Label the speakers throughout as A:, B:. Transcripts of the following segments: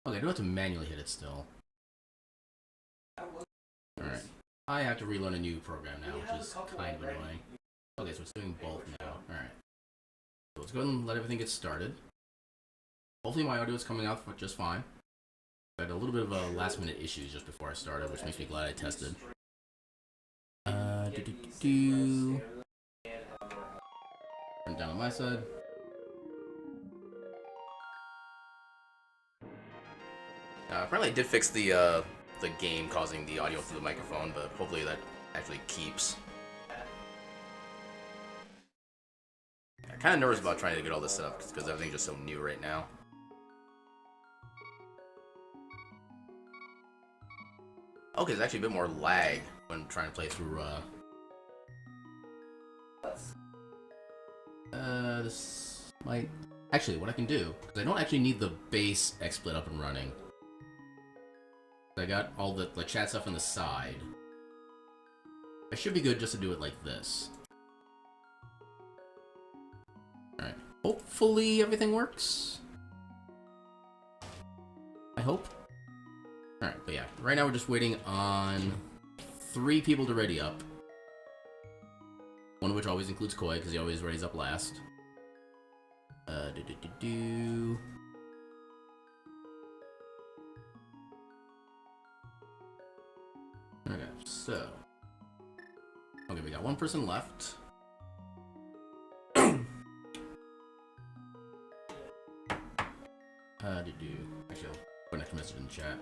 A: Okay, I do have to manually hit it still. Alright. I have to relearn a new program now, which is kind of annoying. Okay, so it's doing both now. Alright. So let's go ahead and let everything get started. Hopefully my audio is coming out just fine. I had a little bit of a last minute issues just before I started, which makes me glad I tested. Turn down on my side. Apparently I did fix the game causing the audio through the microphone, but hopefully that actually keeps. I'm kind of nervous about trying to get all this set up because everything's just so new right now. Okay, there's actually a bit more lag when trying to play through, this might... Actually, what I can do, because I don't actually need the base XSplit up and running. I got all the chat stuff on the side. I should be good just to do it like this. Alright. Hopefully everything works. I hope. Alright, but yeah. Right now we're just waiting on 3 people to ready up. One of which always includes Koi, because he always readies up last. Okay, so... Okay, we got 1 person left. Actually, I'll put an extra message in the chat.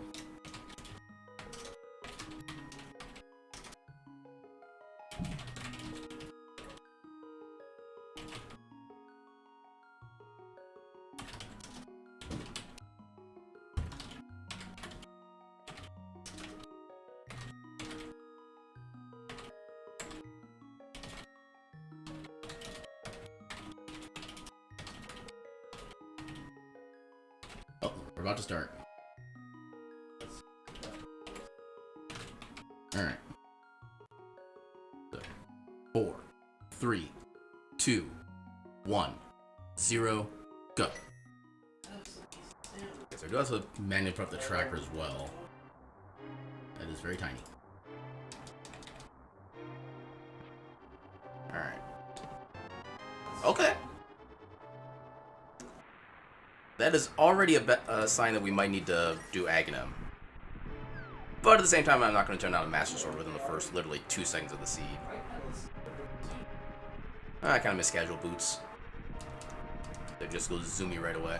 A: We're about to start. Alright. 4, 3, 2, 1, 0, go. Okay, so I do have to manually put up the tracker as well. That is very tiny. Alright. Okay. That is already a sign that we might need to do Aghanim. But at the same time, I'm not going to turn out a Master Sword within the first, literally, 2 seconds of the seed. I kind of miss casual boots. They just go zoomy right away.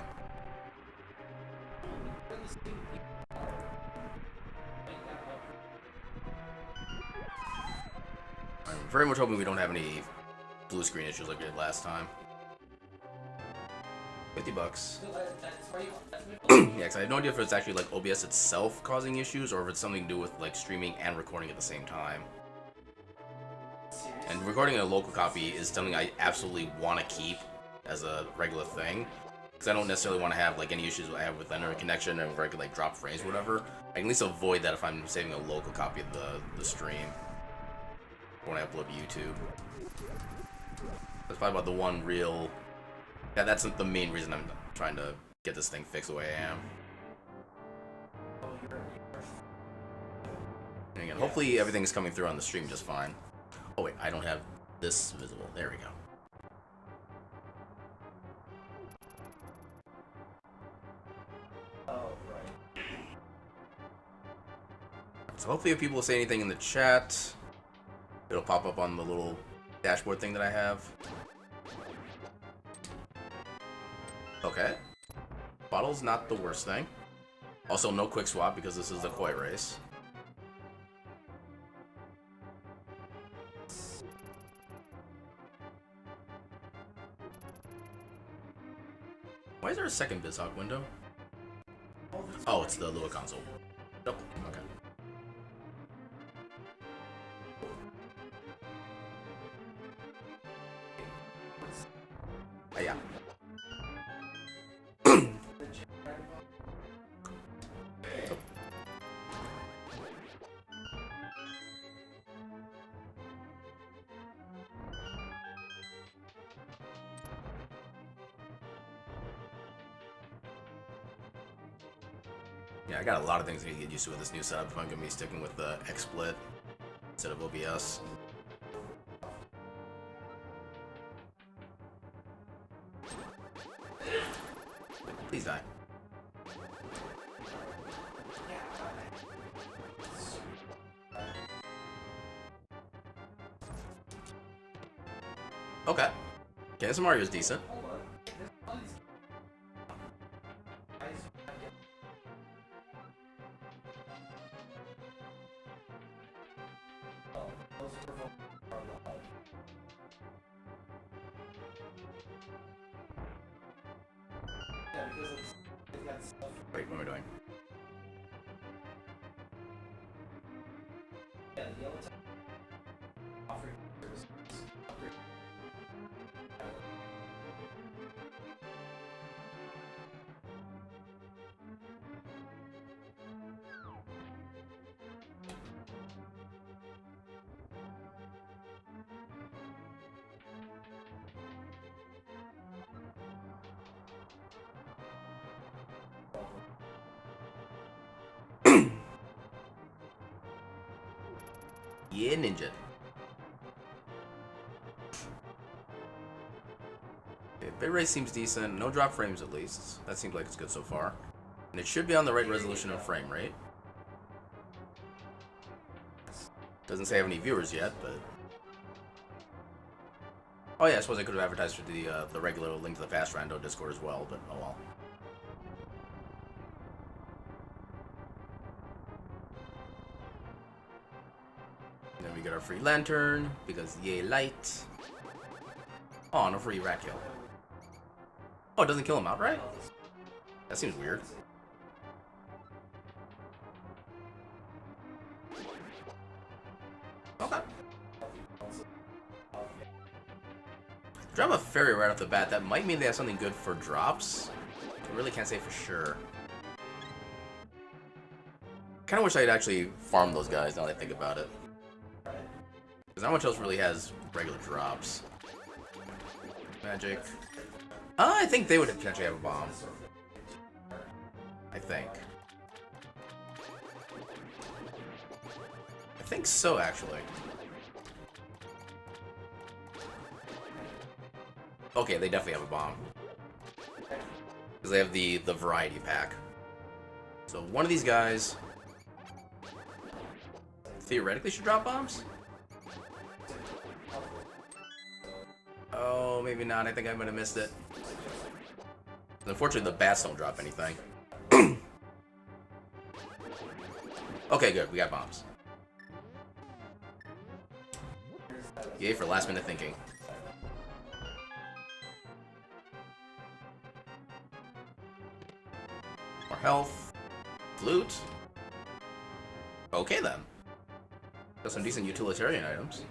A: I'm very much hoping we don't have any blue screen issues like we did last time. $50. Yeah, because I have no idea if it's actually like OBS itself causing issues or if it's something to do with like streaming and recording at the same time. And recording a local copy is something I absolutely want to keep as a regular thing, because I don't necessarily want to have like any issues I have with internet connection or where I could like drop frames or whatever. I can at least avoid that if I'm saving a local copy of the stream when I upload to YouTube. That's probably about the one real... Yeah, that's the main reason I'm trying to get this thing fixed the way I am. And again, hopefully everything's coming through on the stream just fine. Oh wait, I don't have this visible. There we go. So hopefully if people say anything in the chat, it'll pop up on the little dashboard thing that I have. Okay. Bottle's not the worst thing. Also, no quick swap because this is the Koi race. Why is there a second BizHawk window? Oh, it's the Lua console. Nope. Okay. Yeah. Yeah, I got a lot of things I need to get used to with this new setup if I'm going to be sticking with the XSplit instead of OBS. Please die. Okay. Okay, this Mario is decent. Wait, what am I doing? Yeah, ninja. Okay, bitrate seems decent. No drop frames at least. That seems like it's good so far. And it should be on the right resolution and frame rate. Doesn't say I have any viewers yet, but... Oh yeah, I suppose I could have advertised for the regular Link to the Past Rando Discord as well, but oh well. And then we get our free lantern, because yay light. Oh, no free rat kill. Oh, it doesn't kill him outright? That seems weird. Okay. Drop a fairy right off the bat. That might mean they have something good for drops. I really can't say for sure. Kind of wish I'd actually farm those guys now that I think about it. Because not much else really has regular drops. Magic. I think they would potentially have a bomb. I think. I think so, actually. Okay, they definitely have a bomb. Because they have the variety pack. So one of these guys theoretically should drop bombs? Oh, maybe not. I think I might have missed it. Unfortunately, the bats don't drop anything. Okay, good. We got bombs. Yay for last minute thinking. More health. Flute. Okay then. Got some decent utilitarian items.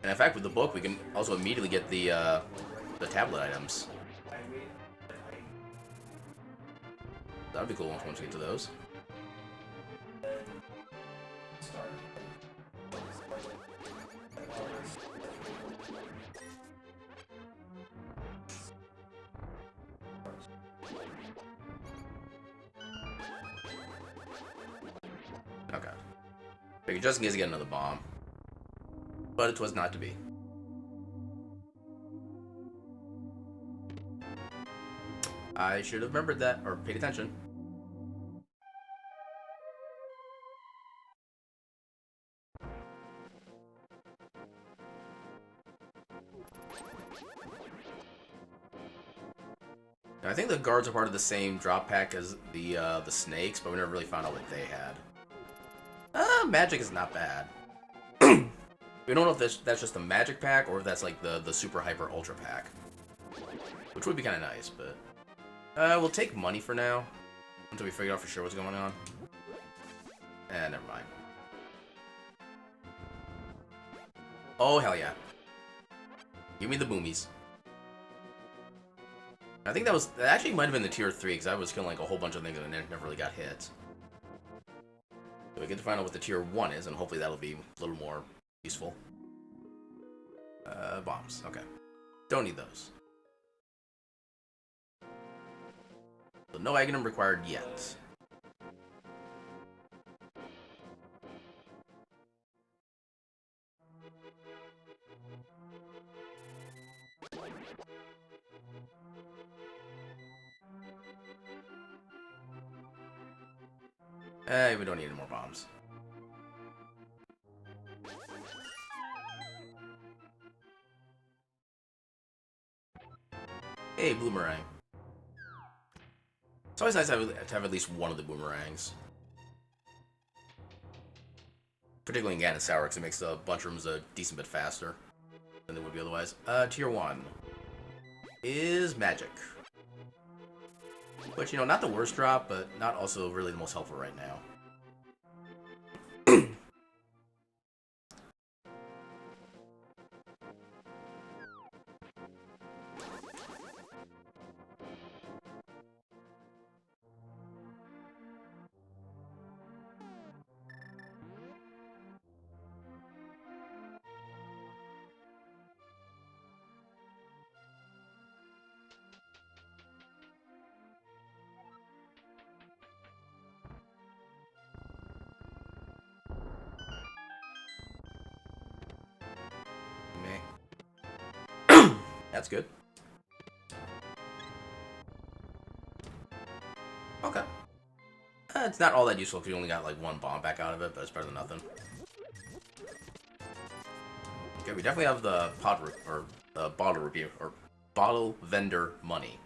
A: And in fact, with the book, we can also immediately get the tablet items. That would be cool once we get to those. Okay. Figured just in case I get another bomb. But it was not to be. I should have remembered that, or paid attention. I think the guards are part of the same drop pack as the snakes, but we never really found out what they had. Magic is not bad. We don't know if that's just the magic pack or if that's like the super hyper ultra pack, which would be kind of nice. But we'll take money for now until we figure out for sure what's going on. Never mind. Oh hell yeah! Give me the boomies. I think that actually might have been the tier 3 because I was killing like a whole bunch of things and I never really got hit. So we get to find out what the tier 1 is, and hopefully that'll be a little more useful. Bombs. Okay. Don't need those. So no Aghanim required yet. We don't need any more bombs. Hey, boomerang. It's always nice to have at least one of the boomerangs. Particularly in Ganon Sour, because it makes the bunch rooms a decent bit faster than they would be otherwise. Tier 1 is magic. Which, you know, not the worst drop, but not also really the most helpful right now. That's good. Okay. It's not all that useful if you only got like one bomb back out of it, but it's better than nothing. Okay, we definitely have the bottle review or bottle vendor money.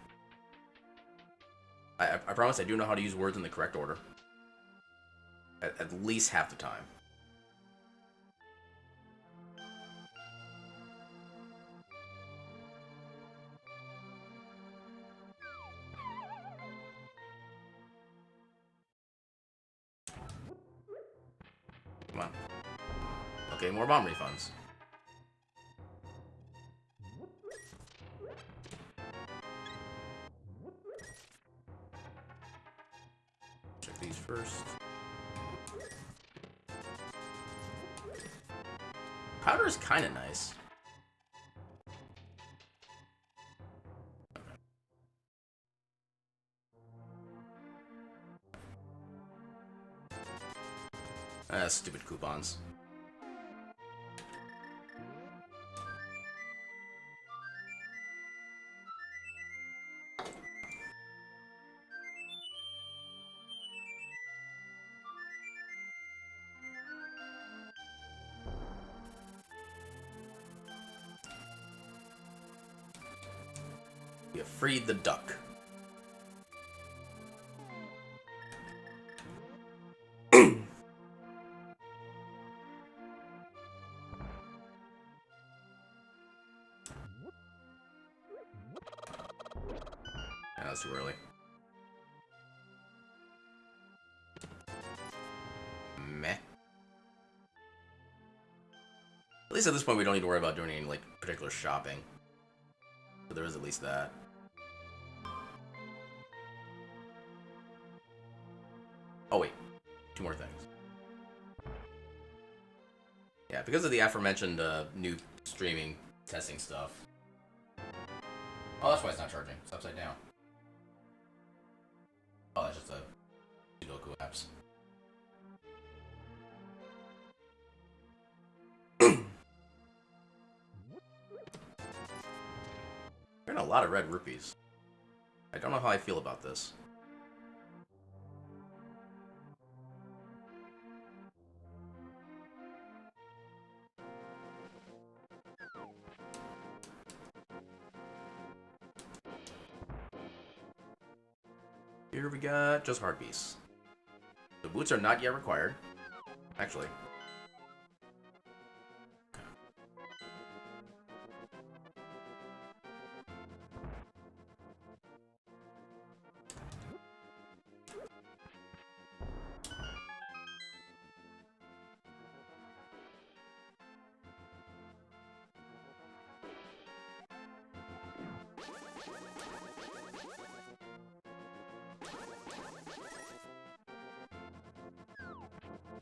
A: I promise I do know how to use words in the correct order. At least half the time. Come on. Okay, more bomb refunds. Check these first. Powder is kind of nice. Stupid coupons. We have freed the duck. That's too early. Meh. At least at this point we don't need to worry about doing any like particular shopping. But there is at least that. Oh wait, two more things. Yeah, because of the aforementioned new streaming testing stuff. Oh, that's why it's not charging. It's upside down. Oh, that's just a Sudoku apps. Getting a lot of red rupees. I don't know how I feel about this. Here we got just hard beasts. The boots are not yet required. Actually.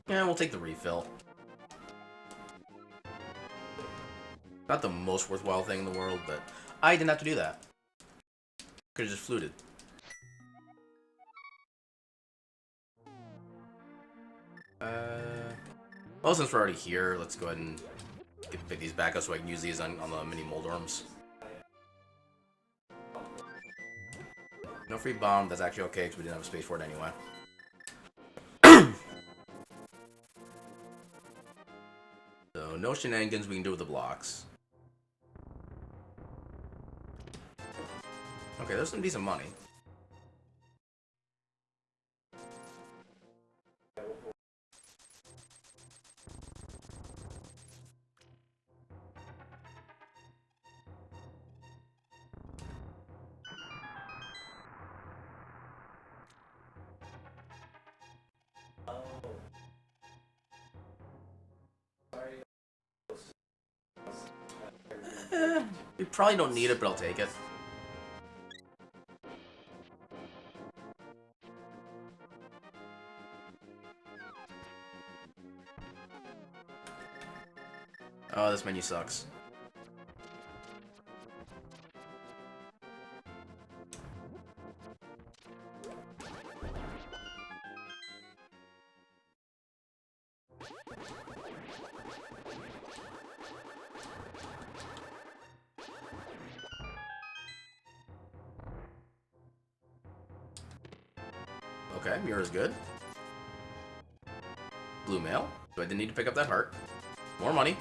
A: Yeah, we'll take the refill. Not the most worthwhile thing in the world, but I didn't have to do that. Could've just fluted. Well, since we're already here, let's go ahead and pick these back up so I can use these on the mini Moldorms. No free bomb, that's actually okay because we didn't have space for it anyway. no shenanigans we can do with the blocks. Okay, there's some decent money. We probably don't need it, but I'll take it. Oh, this menu sucks. Okay, mirror is good. Blue mail. So I didn't need to pick up that heart. More money.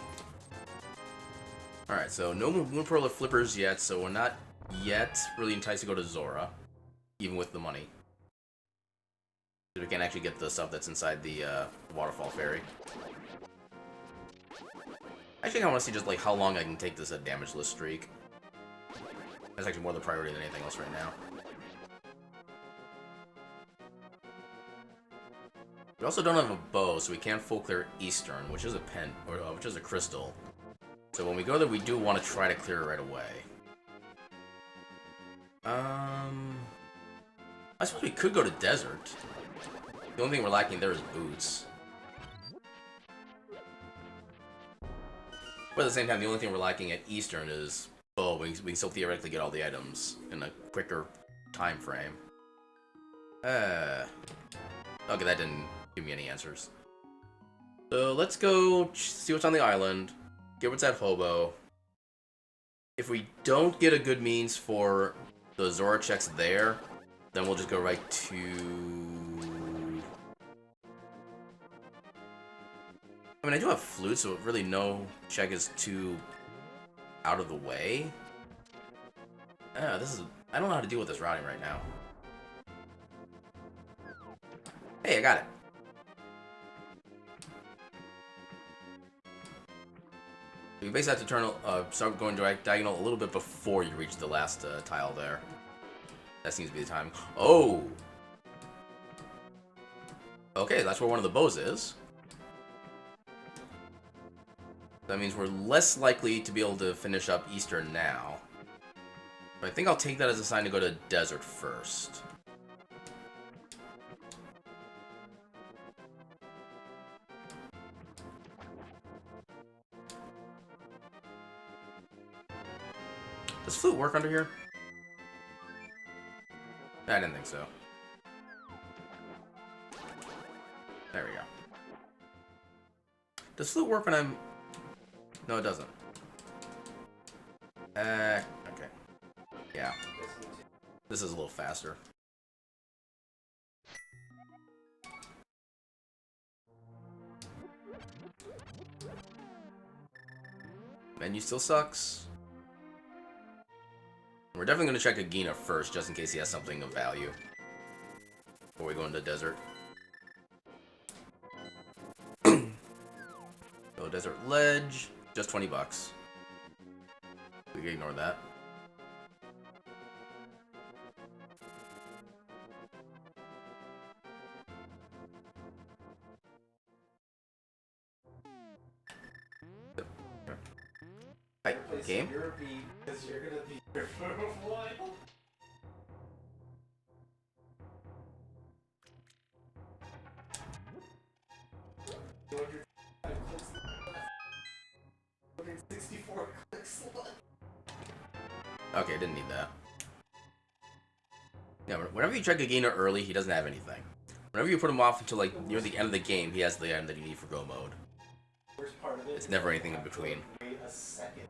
A: Alright, so no Moon Pearl or Flippers yet, so we're not yet really enticed to go to Zora, even with the money. We can't actually get the stuff that's inside the Waterfall Fairy. Actually, I want to see just like how long I can take this damageless streak. That's actually more the priority than anything else right now. We also don't have a bow, so we can't full clear Eastern, which is a pen, or which is a crystal. So when we go there, we do want to try to clear it right away. I suppose we could go to Desert. The only thing we're lacking there is boots. But at the same time, the only thing we're lacking at Eastern is bow. We can still theoretically get all the items in a quicker time frame. Okay, that didn't give me any answers. So let's go see what's on the island. Get what's at Hobo. If we don't get a good means for the Zora checks there, then we'll just go right to... I mean, I do have flute, so really no check is too out of the way. This is... I don't know how to deal with this routing right now. Hey, I got it. You basically have to turn, start going diagonal a little bit before you reach the last tile there. That seems to be the time. Oh! Okay, that's where one of the bows is. That means we're less likely to be able to finish up Eastern now. But I think I'll take that as a sign to go to Desert first. Does flute work under here? I didn't think so. There we go. Does flute work when I'm... No, it doesn't. Okay. Yeah. This is a little faster. Menu still sucks. We're definitely going to check Agina first, just in case he has something of value. Before we go into the desert. So, desert ledge, just 20 bucks. We can ignore that. Hi, game?
B: Because you're gonna be here for a while.
A: Okay, didn't need that. Yeah, whenever you check Agina early, he doesn't have anything. Whenever you put him off until like near the end of the game, he has the item that you need for go mode. It's never anything in between.
B: Wait a second.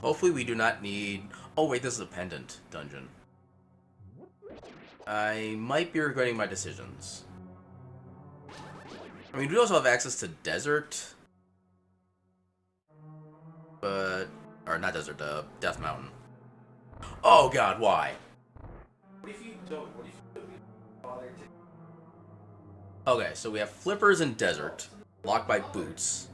A: Hopefully we do not need... Oh wait, this is a pendant dungeon. I might be regretting my decisions. I mean, we also have access to desert. But... Or not desert, Death Mountain. Oh god, why?
B: What if you don't? What if you don't bother to?
A: Okay, so we have flippers in desert. Locked by boots.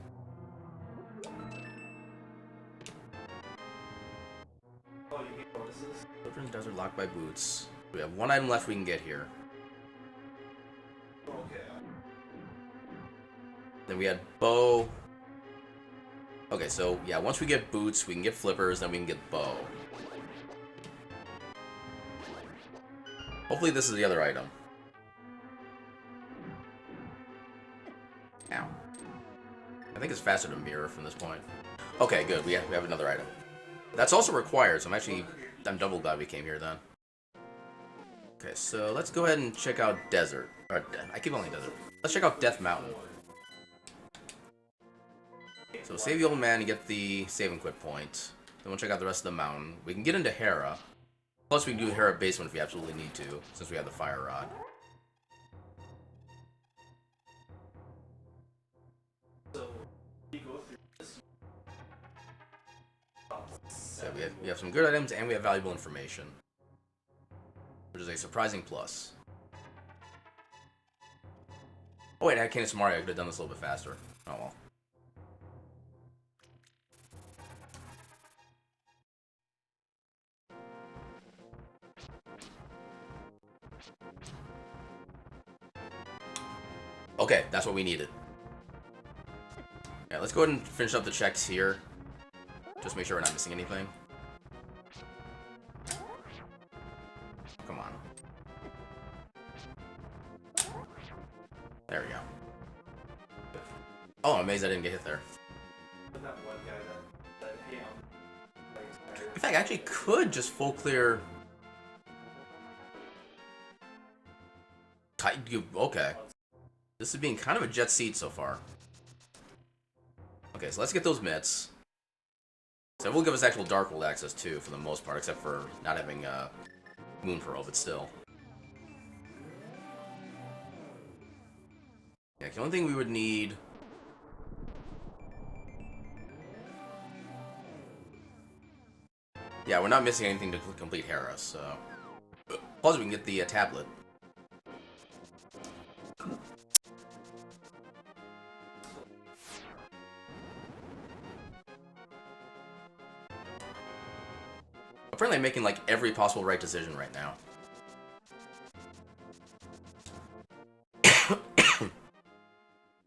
B: Oh, you get bonuses?
A: Flippers in desert, locked by boots. We have one item left we can get here.
B: Okay.
A: Then we had bow. Okay, so yeah, once we get boots, we can get flippers, then we can get bow. Hopefully this is the other item. Ow. I think it's faster to mirror from this point. Okay, good. We have another item. That's also required, so I'm double glad we came here then. Okay, so let's go ahead and check out desert. Or, I keep calling it desert. Let's check out Death Mountain. So save the old man and get the save and quit point. Then we'll check out the rest of the mountain. We can get into Hera. Plus we can do Hera basement if we absolutely need to, since we have the fire rod.
B: So you go through this.
A: So we have some good items and we have valuable information. Which is a surprising plus. Oh wait, I had Canis Mario, I could have done this a little bit faster. Oh well. Okay, that's what we needed. Yeah, let's go ahead and finish up the checks here. Just make sure we're not missing anything. Come on. There we go. Oh, I'm amazed I didn't get hit there.
B: That one guy that hey, I'm
A: In fact, I actually could just full clear... Okay. This is being kind of a jet seat so far. Okay, so let's get those mitts. So it will give us actual Dark World access too, for the most part, except for not having Moon Pearl, but still. Yeah, the only thing we would need... Yeah, we're not missing anything to complete Hera, so... Plus we can get the tablet. Apparently I'm making like every possible right decision right now.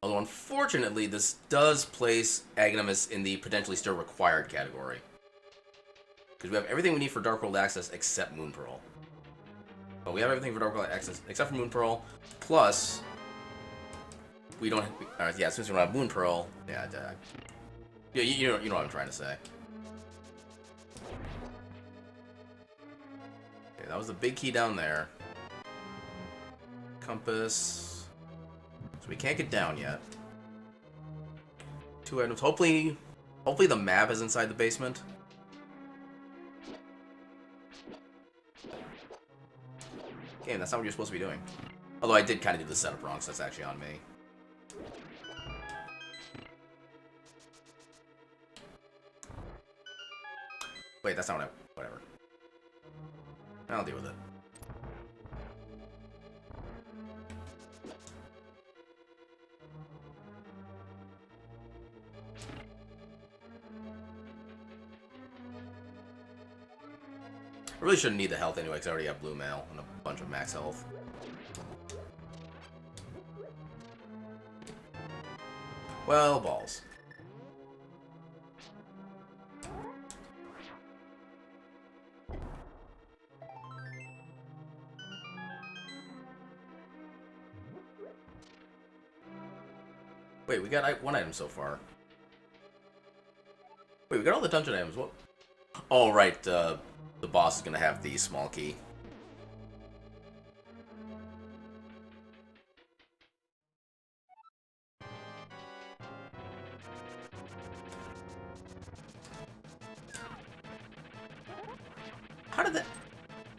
A: Although unfortunately this does place Agonimus in the potentially still required category. Because we have everything we need for Dark World access except Moon Pearl. But we have everything for Dark World access except for Moon Pearl, plus we don't have, yeah, since we don't have Moon Pearl, yeah, you know what I'm trying to say. That was the big key down there. Compass. So we can't get down yet. 2 items. Hopefully the map is inside the basement. Game, that's not what you're supposed to be doing. Although I did kind of do the setup wrong, so that's actually on me. Wait, that's not what whatever. I'll deal with it. I really shouldn't need the health anyway, because I already have blue mail and a bunch of max health. Well, balls. Wait, we got one item so far. Wait, we got all the dungeon items. What? Oh, right. The boss is gonna have the small key.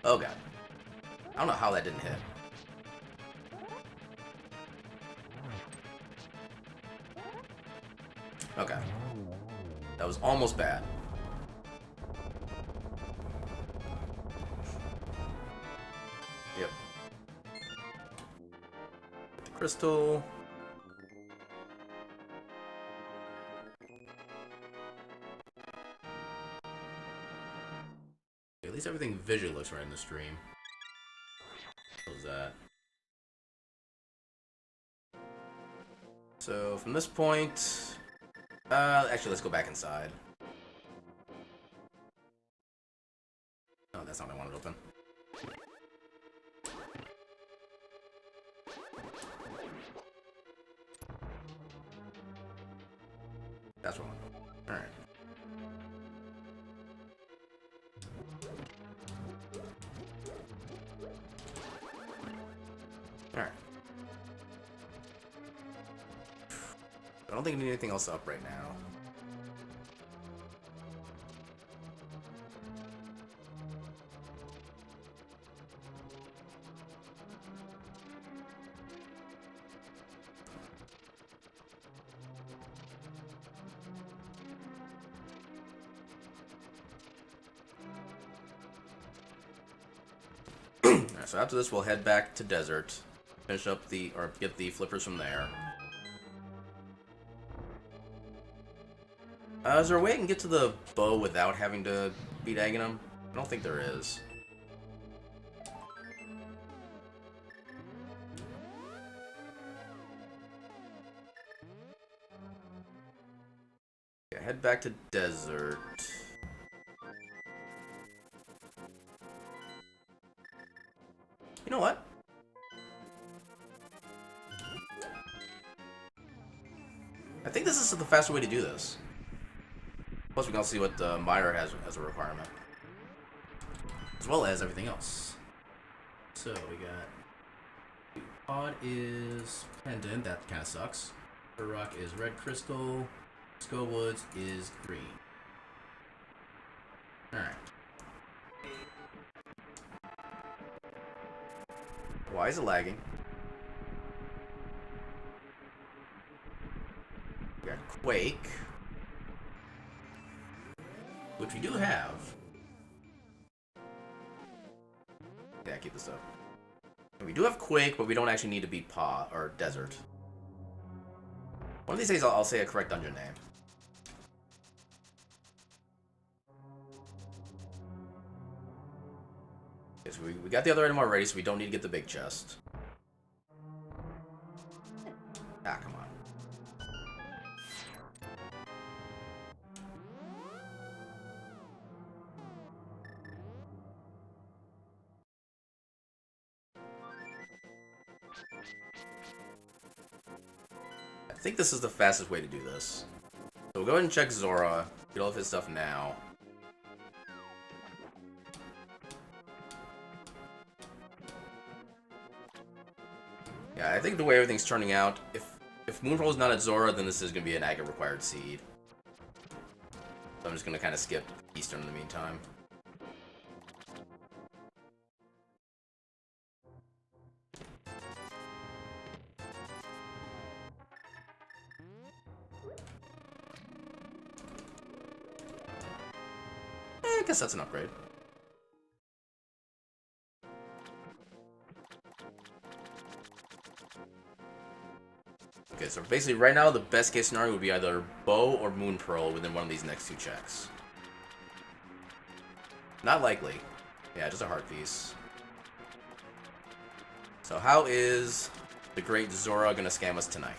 A: Oh god. I don't know how that didn't hit. Okay. That was almost bad. Yep. Get the crystal. At least everything visually looks right in the stream. What was that? So from this point, actually let's go back inside. Oh, that's not what I wanted to open. That's what I want. All right. Alright. I don't think I need anything else up right now. Alright, so after this we'll head back to Desert. Finish up or get the flippers from there. Is there a way I can get to the bow without having to beat Aghanim? I don't think there is. Yeah, head back to Desert. You know what? I think this is the faster way to do this. Plus, we can also see what Meyer has as a requirement, as well as everything else. So we got Pod is pendant. That kind of sucks. Rock is red crystal. Skull Woods is green. All right. Why is it lagging? We got Quake, which we do have. Yeah, keep this up. And we do have Quake, but we don't actually need to beat or Desert. One of these days, I'll say a correct dungeon name. Okay, so we got the other item already, so we don't need to get the big chest. Ah, come on. I think this is the fastest way to do this. So we'll go ahead and check Zora, get all of his stuff now. Yeah, I think the way everything's turning out, if Moonfall's not at Zora, then this is going to be an Aga required seed. So I'm just going to kind of skip Eastern in the meantime. I guess that's an upgrade. Okay, so basically right now the best case scenario would be either Bow or Moon Pearl within one of these next two checks. Not likely. Yeah, just a heart piece. So how is the great Zora gonna scam us tonight?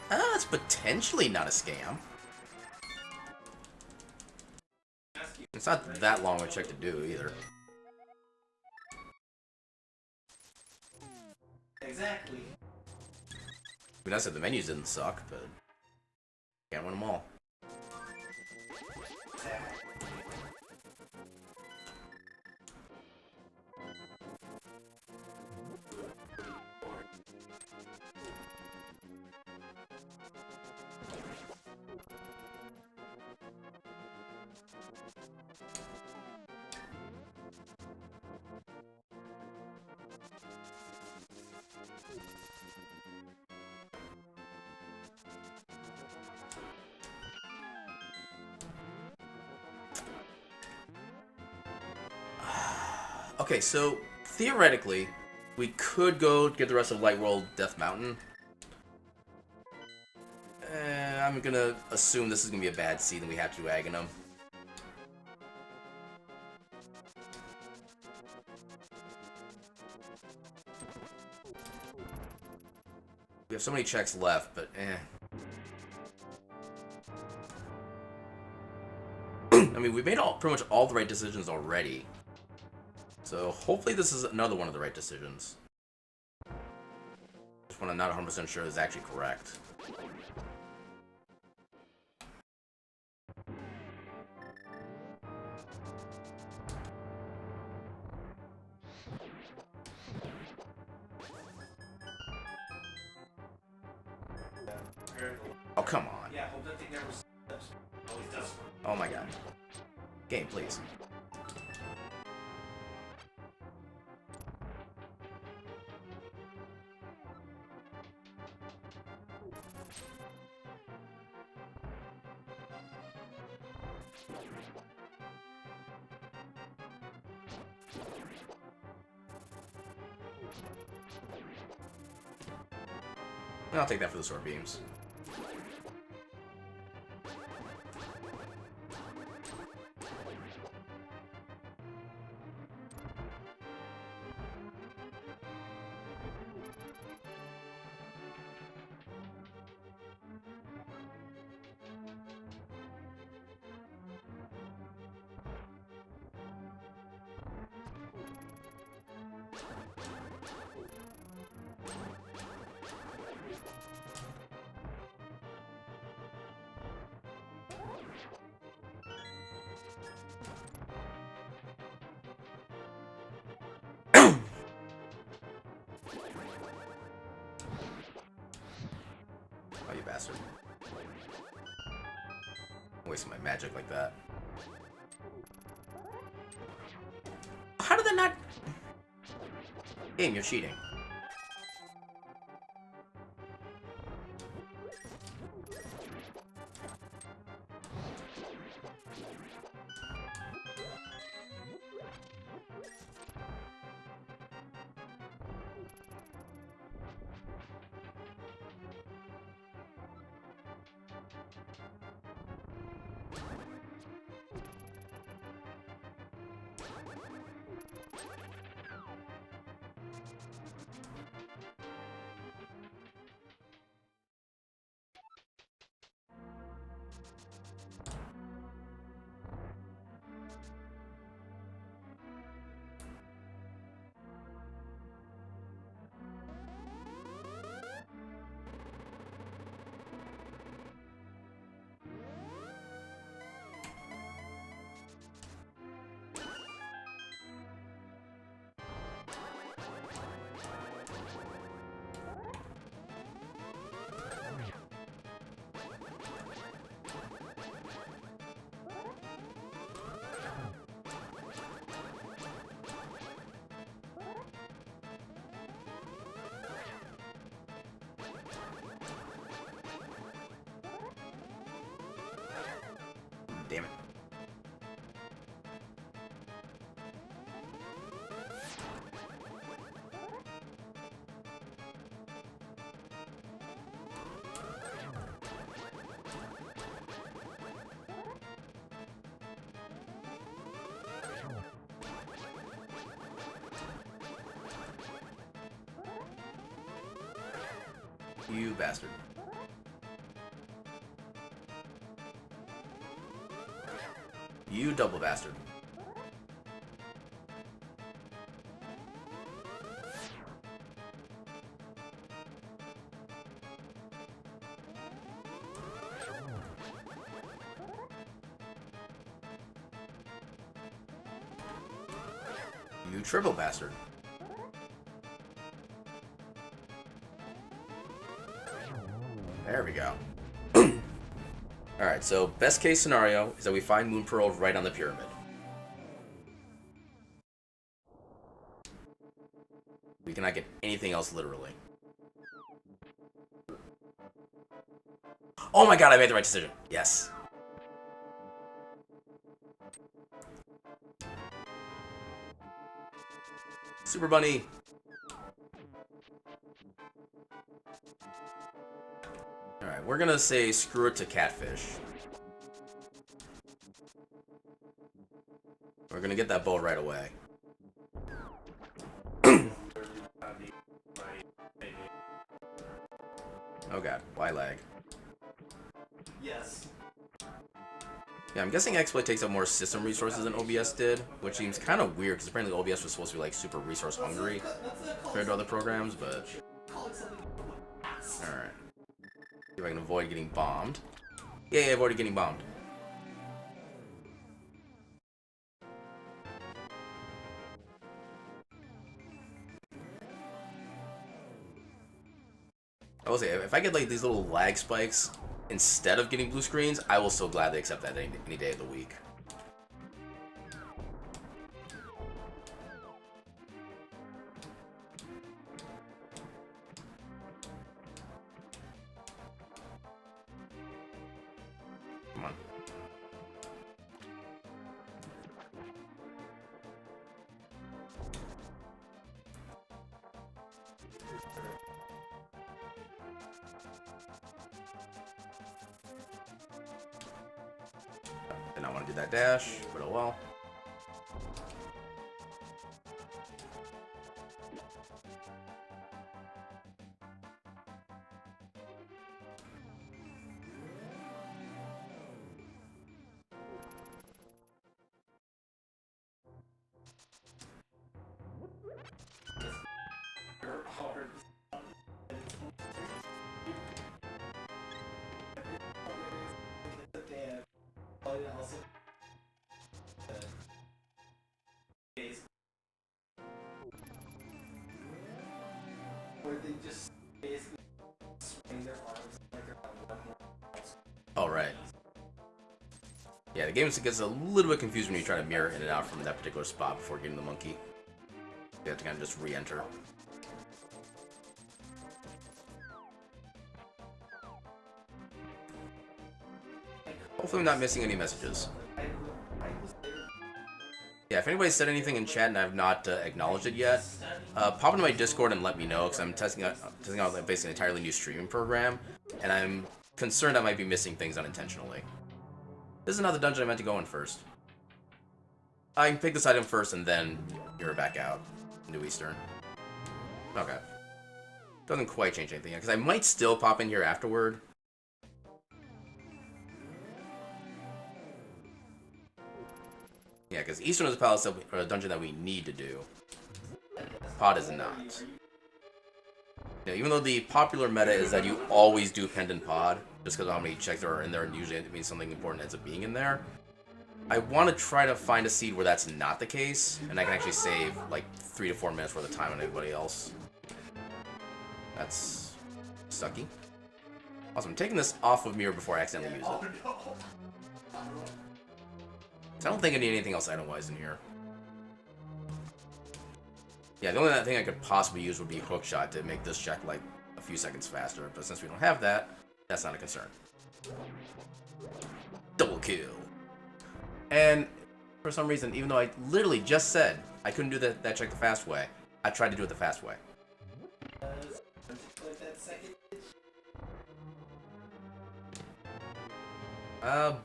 A: That's potentially not a scam. It's not that long of a check to do either.
B: Exactly.
A: I mean, I said the menus didn't suck, but can't win them all. Okay, so theoretically, we could go get the rest of Light World Death Mountain. I'm gonna assume this is gonna be a bad seed and we have to do Aghanim. We have so many checks left, but I mean, we've made pretty much all the right decisions already. So hopefully this is another one of the right decisions. Just when I'm not 100% sure is actually correct. Oh, come on.
B: Yeah, hope that thing never slips. Always does.
A: Oh my god. Game, please. I'll take that for the sword beams. Oh, you bastard. I'm wasting my magic like that. How did that not... Game, you're cheating. Damn it. You bastard. You double bastard. You triple bastard. There we go. Alright, so best case scenario is that we find Moon Pearl right on the pyramid. not get anything else literally. Oh my god, I made the right decision. Yes. Super Bunny. Alright, we're gonna say screw it to Catfish. We're gonna get that bolt right away. Oh god, why lag?
B: Yes.
A: Yeah, I'm guessing XSplit takes up more system resources than OBS did, which seems kind of weird because apparently OBS was supposed to be like super resource hungry compared to other programs, but... Alright. See if I can avoid getting bombed. Yay, I avoided getting bombed. I will say, if I get like these little lag spikes instead of getting blue screens, I will still gladly accept that any day of the week. Come on. Did not want to do that dash, but oh well.
B: Where they just basically swing their arms like they're on one more.
A: All right. Yeah, the game gets a little bit confused when you try to mirror in and out from that particular spot before getting the monkey. You have to kind of just re-enter. Hopefully I'm not missing any messages. Yeah, if anybody said anything in chat and I have not acknowledged it yet, pop into my Discord and let me know, because I'm testing out like, basically an entirely new streaming program, and I'm concerned I might be missing things unintentionally. This is not the dungeon I meant to go in first. I can pick this item first and then mirror back out into Eastern. Okay. Doesn't quite change anything yet, because I might still pop in here afterward. Yeah, because Eastern is a palace or a dungeon that we need to do. Pod is not. Yeah, even though the popular meta is that you always do Pendant Pod, just because of how many checks there are in there, and usually it means something important ends up being in there. I want to try to find a seed where that's not the case, and I can actually save like 3 to 4 minutes worth of time on anybody else. That's sucky. Also, I'm taking this off of mirror before I accidentally use it. I don't think I need anything else item-wise in here. Yeah, the only thing I could possibly use would be Hookshot to make this check like a few seconds faster, but since we don't have that, that's not a concern. Double kill. And for some reason, even though I literally just said I couldn't do that check the fast way, I tried to do it the fast way.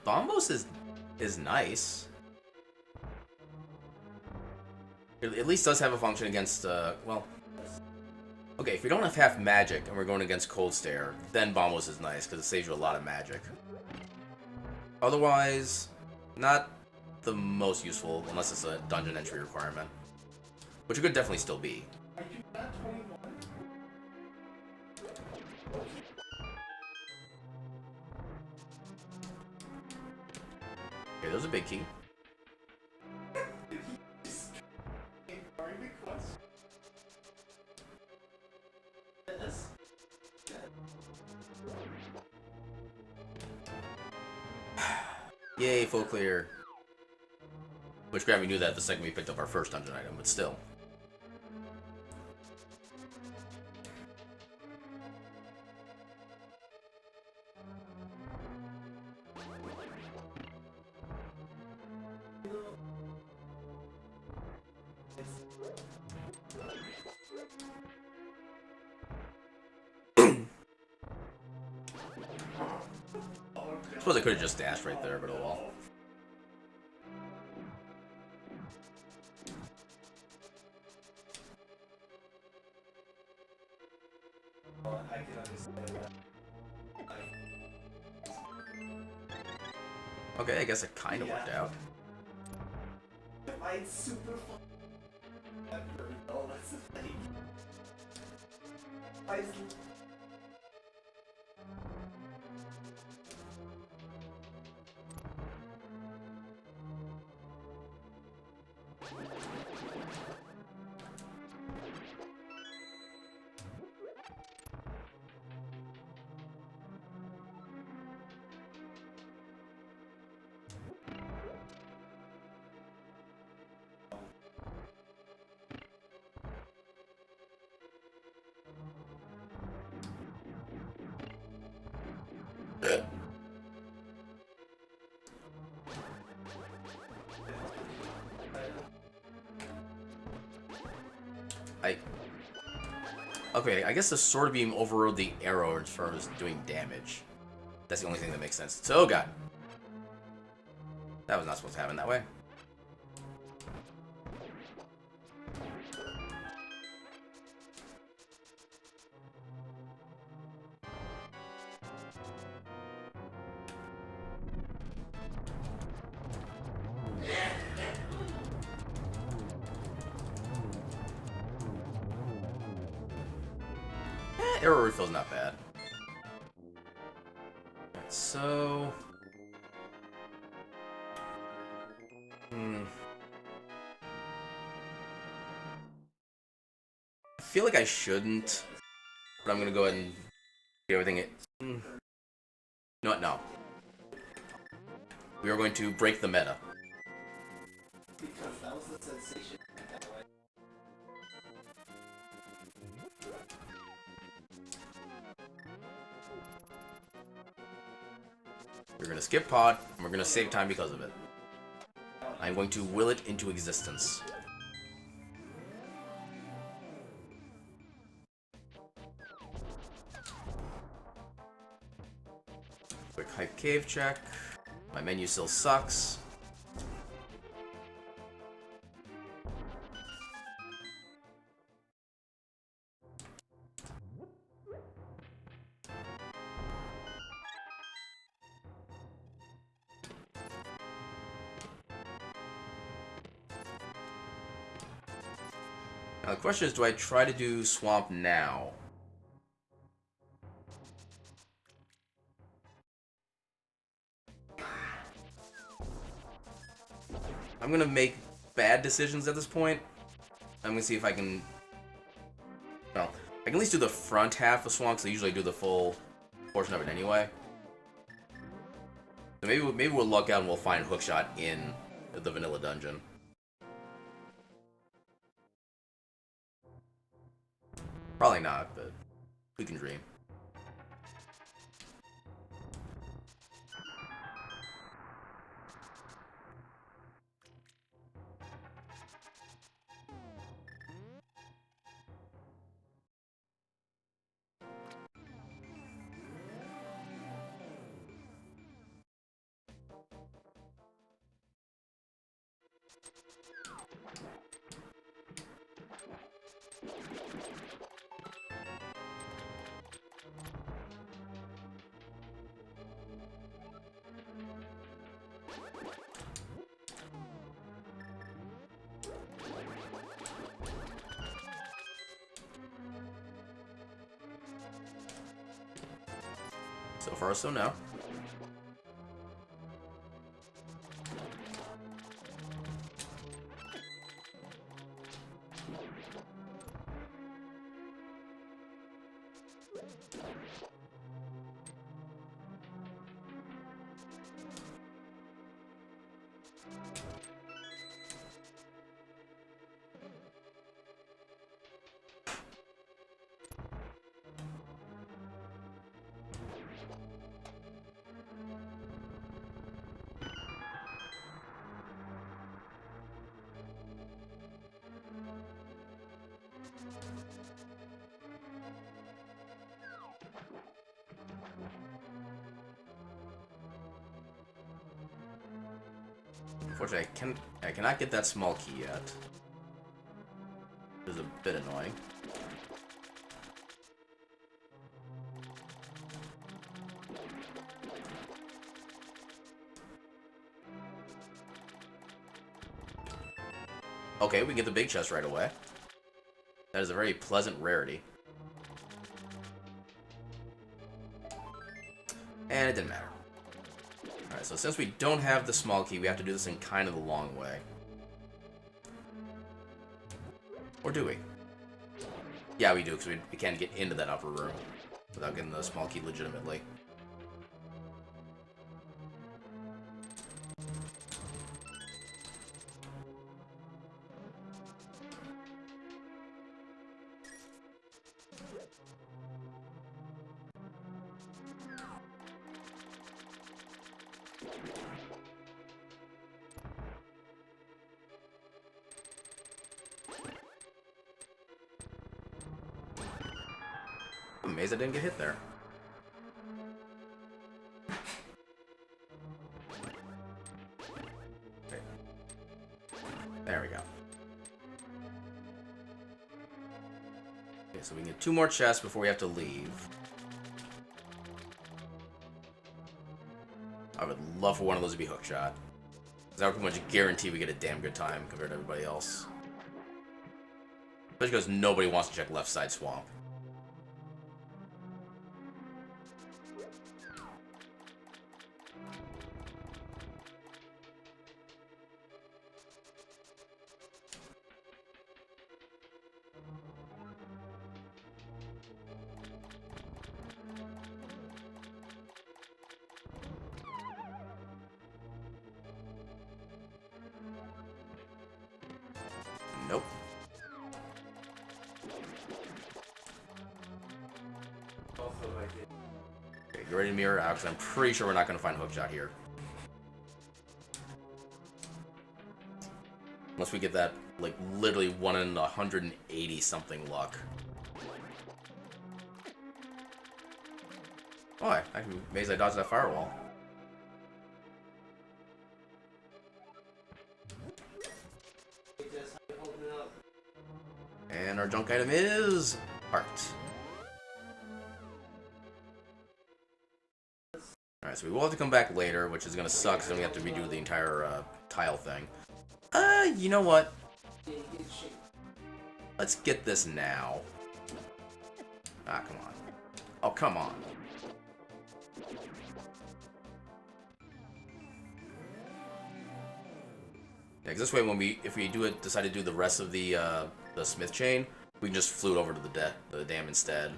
A: Bombos is nice. It at least does have a function against, well... Okay, if we don't have half magic and we're going against Cold Stare, then Bombos is nice, because it saves you a lot of magic. Otherwise, not the most useful, unless it's a dungeon entry requirement. Which it could definitely still be. Okay, there's a big key. Yay, full clear. Which Gravity knew that the second we picked up our first dungeon item, but still. I suppose I could have just dashed right there, but oh well.
B: I can understand that.
A: Okay, I guess it kind of worked out.
B: Mine's super fun. Oh, that's the thing. Mine's...
A: Okay, I guess the sword beam overrode the arrow as far as doing damage. That's the only thing that makes sense. So, oh god. That was not supposed to happen that way. Arrow refill's not bad. Alright, so... I feel like I shouldn't, but I'm gonna go ahead and get everything... No, no. We are going to break the meta.
B: Because that was the sensation that way.
A: We're gonna skip pod, and we're gonna save time because of it. I'm going to will it into existence. Quick hype cave check. My menu still sucks. Now the question is, do I try to do swamp now? I'm gonna make bad decisions at this point. I'm gonna see if I can... Well, I can at least do the front half of swamp, because I usually do the full portion of it anyway. So maybe we'll luck out and we'll find Hookshot in the vanilla dungeon. Probably not, but we can dream. So far, so no. Unfortunately, I cannot get that small key yet. Which is a bit annoying. Okay, we get the big chest right away. That is a very pleasant rarity. And it didn't matter. Alright, so since we don't have the small key, we have to do this in kind of the long way. Or do we? Yeah, we do, because we can't get into that upper room without getting the small key legitimately. I'm amazed I didn't get hit there. Okay. There we go. Okay, so we can get 2 more chests before we have to leave. I would love for one of those to be hookshot. Because that would pretty much guarantee we get a damn good time compared to everybody else. Especially because nobody wants to check left side swamp. Nope. Okay, get ready to mirror out, because I'm pretty sure we're not going to find hookshot here. Unless we get that, like, literally 1 in 180 something luck. Oh, I'm amazed I dodged that firewall. And our junk item is art. Alright, so we will have to come back later, which is gonna suck, because then we have to redo the entire tile thing. You know what? Let's get this now. Ah, come on. Oh, come on. Yeah, because this way, if we decide to do the rest of the smith chain, we can just flute over to the dam instead.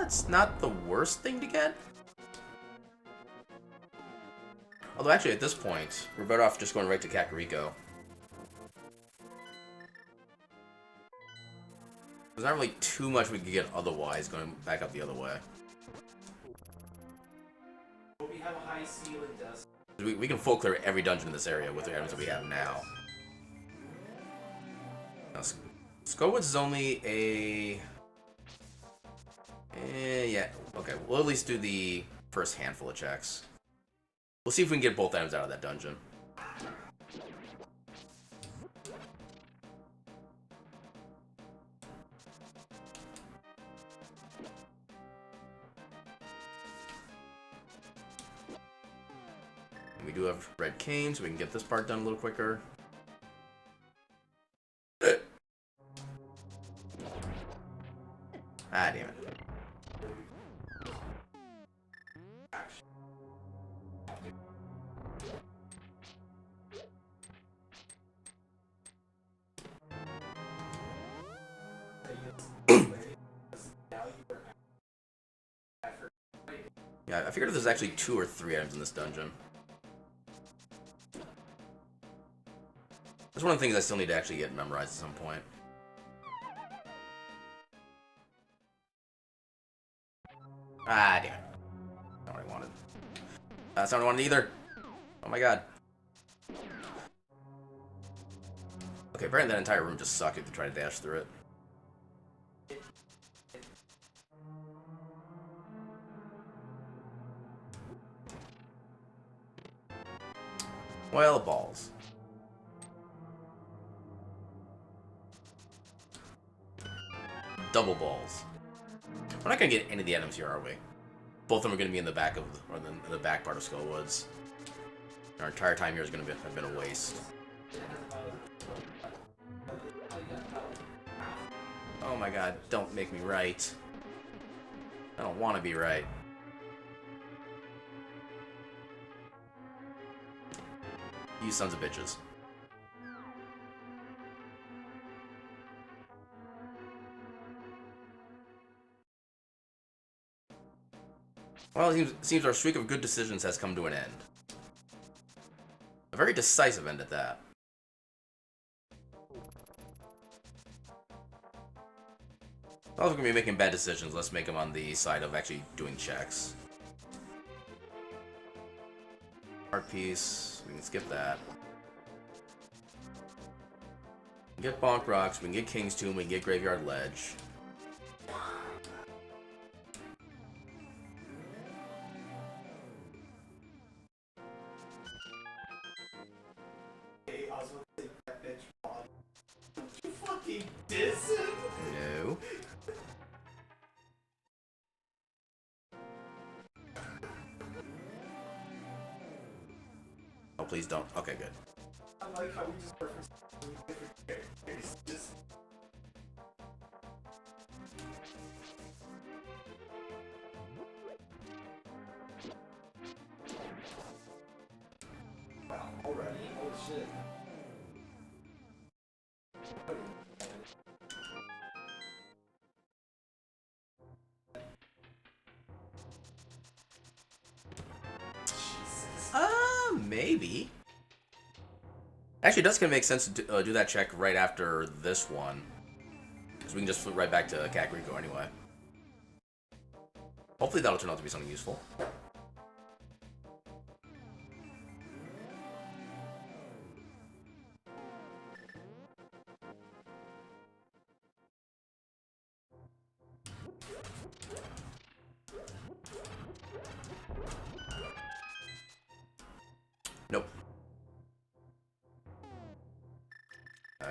A: It's not the worst thing to get. Although actually, at this point, we're better off just going right to Kakariko. There's not really too much we could get otherwise going back up the other way.
B: We have a high ceiling dust.
A: We can full clear every dungeon in this area with the items that we have now. Now Skowoods is only a... yeah, okay, we'll at least do the first handful of checks. We'll see if we can get both items out of that dungeon. And we do have red cane, so we can get this part done a little quicker. Ah, damn it. Yeah, I figured there's actually 2 or 3 items in this dungeon. That's one of the things I still need to actually get memorized at some point. Ah, damn it. Not what I wanted. That's not what I wanted either. Oh my god. Okay, apparently that entire room just sucked if you try to dash through it. Well, balls. Double balls. We're not gonna get any of the items here, are we? Both of them are gonna be in the back of, or the back part of Skullwoods. Our entire time here is gonna have been a waste. Oh my god, don't make me right. I don't want to be right. You sons of bitches. Well, it seems our streak of good decisions has come to an end. A very decisive end at that. Well, if we're going to be making bad decisions, let's make them on the side of actually doing checks. Art piece, we can skip that. We can get Bonk Rocks, we can get King's Tomb, we can get Graveyard Ledge.
B: Hey, I was gonna say that bitch pod. You fucking diss him?
A: No. Oh, please don't. Okay, good.
B: I like how we just reference different characters. Just. Wow, already? Holy shit.
A: Maybe. Actually, it does kind of make sense to do that check right after this one. Because we can just flip right back to Kakariko anyway. Hopefully that'll turn out to be something useful. Nope.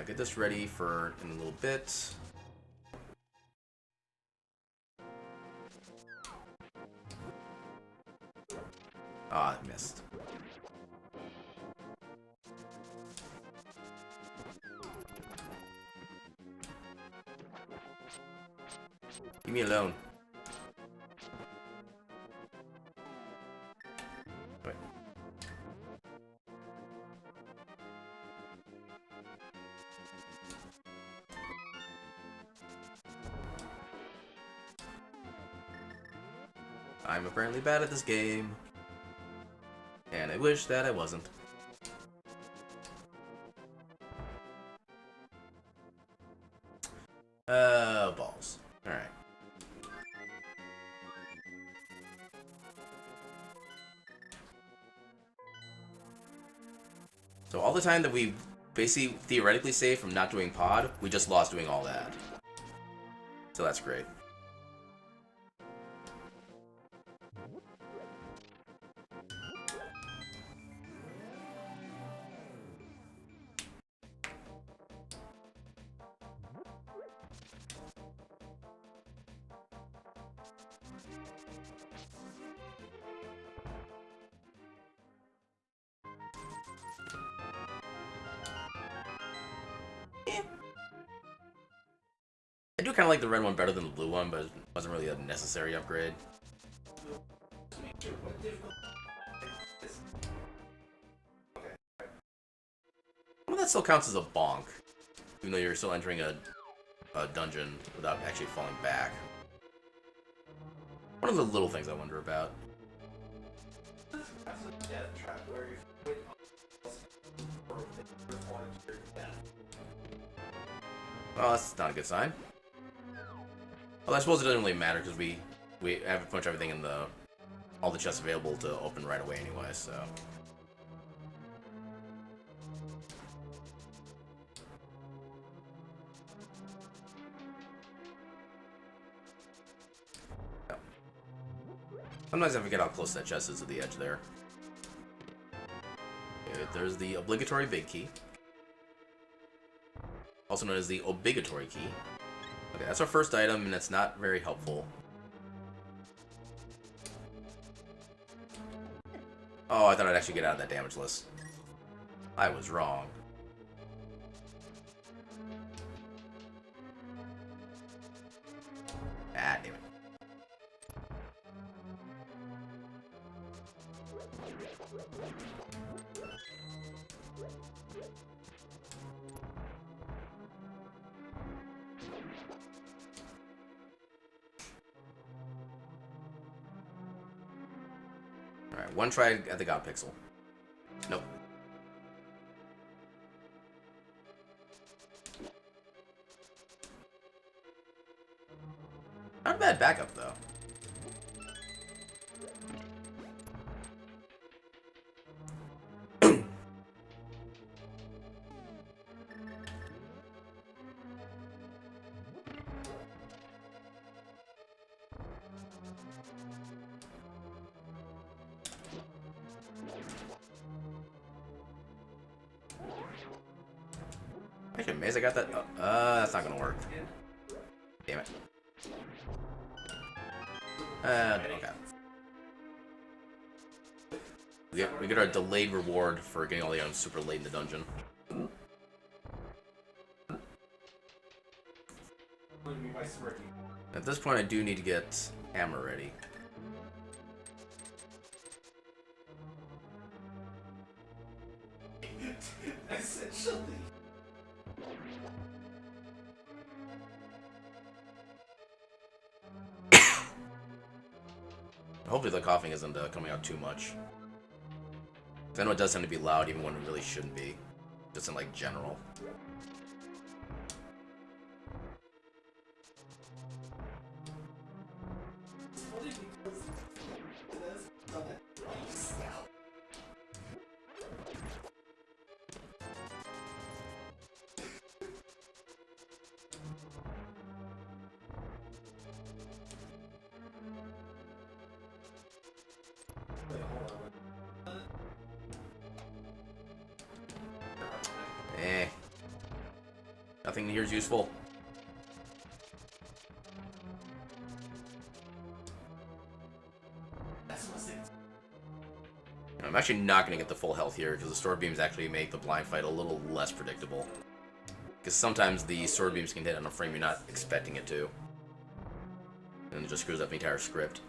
A: Get this ready for in a little bit. Ah, I missed. Leave me alone. Wait. I'm apparently bad at this game. And I wish that I wasn't. Balls. Alright. So all the time that we basically theoretically saved from not doing pod, we just lost doing all that. So that's great. I do kind of like the red one better than the blue one, but it wasn't really a necessary upgrade. Well, that still counts as a bonk, even though you're still entering a dungeon without actually falling back. One of the little things I wonder about. Well, that's not a good sign. Well, I suppose it doesn't really matter because we have pretty much everything in all the chests available to open right away anyway, so. Oh. Sometimes I forget how close that chest is to the edge there. Get there's the obligatory big key. Also known as the obligatory key. Okay, that's our first item, and it's not very helpful. Oh, I thought I'd actually get out of that damage list. I was wrong. Ah, damn it. Alright, one try at the God Pixel. Nope. Not a bad backup, though. Actually, amazed I got that. That's not gonna work. Damn it. Okay. We get our delayed reward for getting all the items super late in the dungeon. At this point, I do need to get hammer ready.
B: Essentially.
A: Hopefully the coughing isn't coming out too much. 'Cause I know it does tend to be loud even when it really shouldn't be. Just in, like, general. Eh. Nothing here is useful. I'm actually not going to get the full health here, because the sword beams actually make the blind fight a little less predictable. Because sometimes the sword beams can hit on a frame you're not expecting it to. And it just screws up the entire script.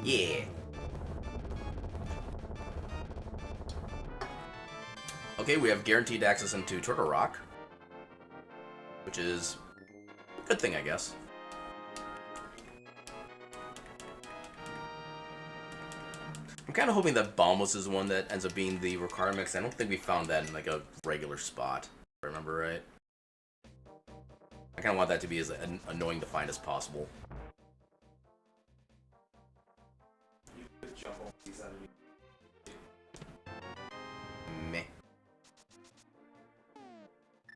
A: Yeah. Okay, we have guaranteed access into Turtle Rock, which is a good thing, I guess. I'm kind of hoping that Bombos is the one that ends up being the requirement, because I don't think we found that in like a regular spot, if I remember right. I kind of want that to be as annoying to find as possible. Meh.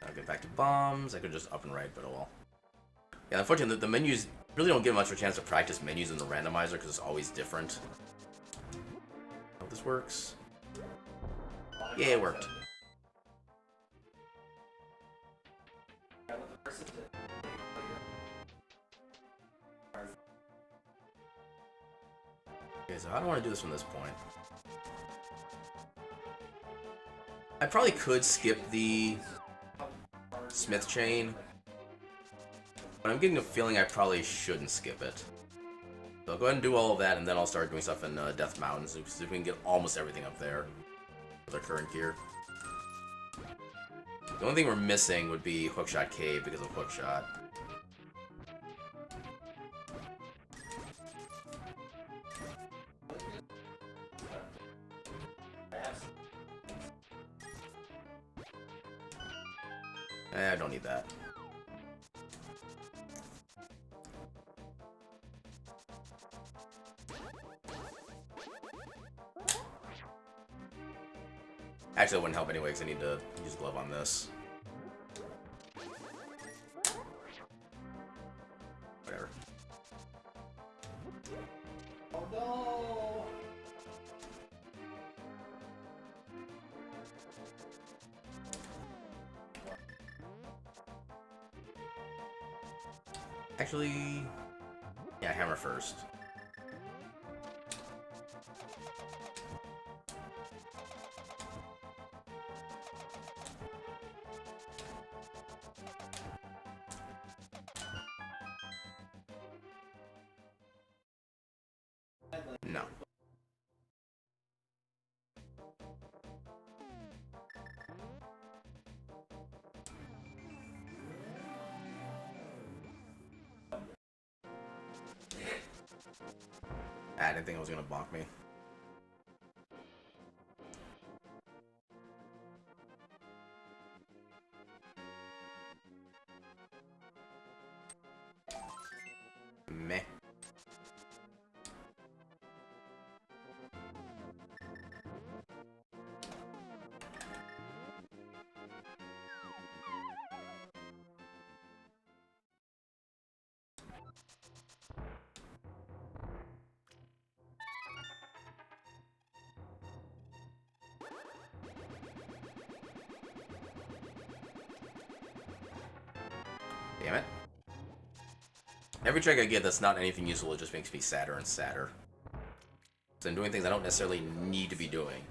A: I'll get back to bombs. I could just up and right, but oh well. Yeah, unfortunately, the menus really don't give much of a chance to practice menus in the randomizer because it's always different. Hope this works. Yeah, it worked. Okay, so how do I want to do this from this point? I probably could skip the Smith chain, but I'm getting a feeling I probably shouldn't skip it. So I'll go ahead and do all of that, and then I'll start doing stuff in Death Mountain, so see if we can get almost everything up there with our current gear. The only thing we're missing would be Hookshot Cave because of Hookshot. I don't need that. Actually, it wouldn't help anyway because I need to use glove on this. Whatever.
B: Oh no!
A: Actually, yeah, hammer first. No. I didn't think it was gonna bonk me. Meh. Damn it. Every trick I get that's not anything useful, it just makes me sadder and sadder. So I'm doing things I don't necessarily need to be doing.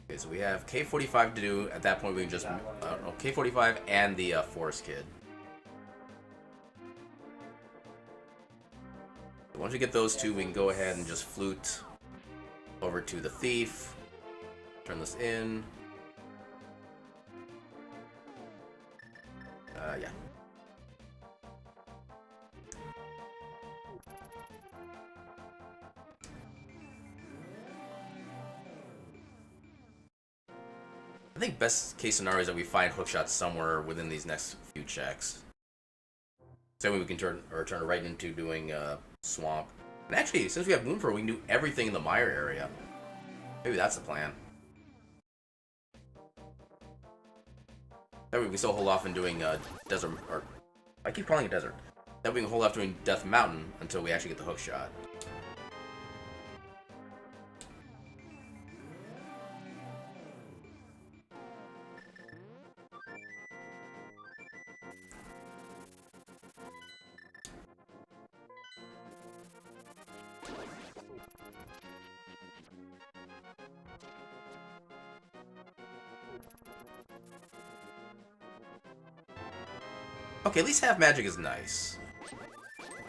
A: Okay, so we have K45 to do. At that point, we can just... K45 and the Forest Kid. Once we get those two, we can go ahead and just flute over to the Thief. Turn this in. Yeah. I think best case scenario is that we find hookshots somewhere within these next few checks. So we can turn right into doing Swamp. And actually, since we have Moonfur, we can do everything in the Mire area. Maybe that's the plan. That way we can still hold off on doing Desert... Or, I keep calling it Desert. That way we can hold off doing Death Mountain until we actually get the hookshot. Okay, at least half magic is nice.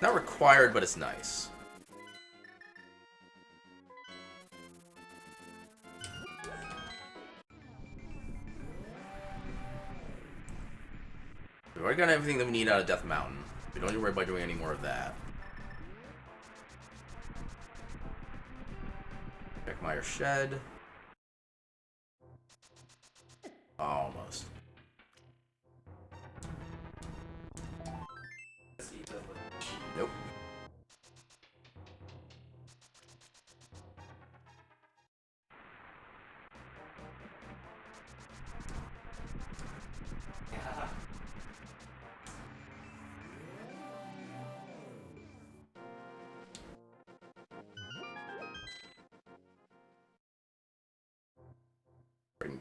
A: Not required, but it's nice. We've already got everything that we need out of Death Mountain. We don't need to worry about doing any more of that. Beckmeyer Shed. Almost. Nope.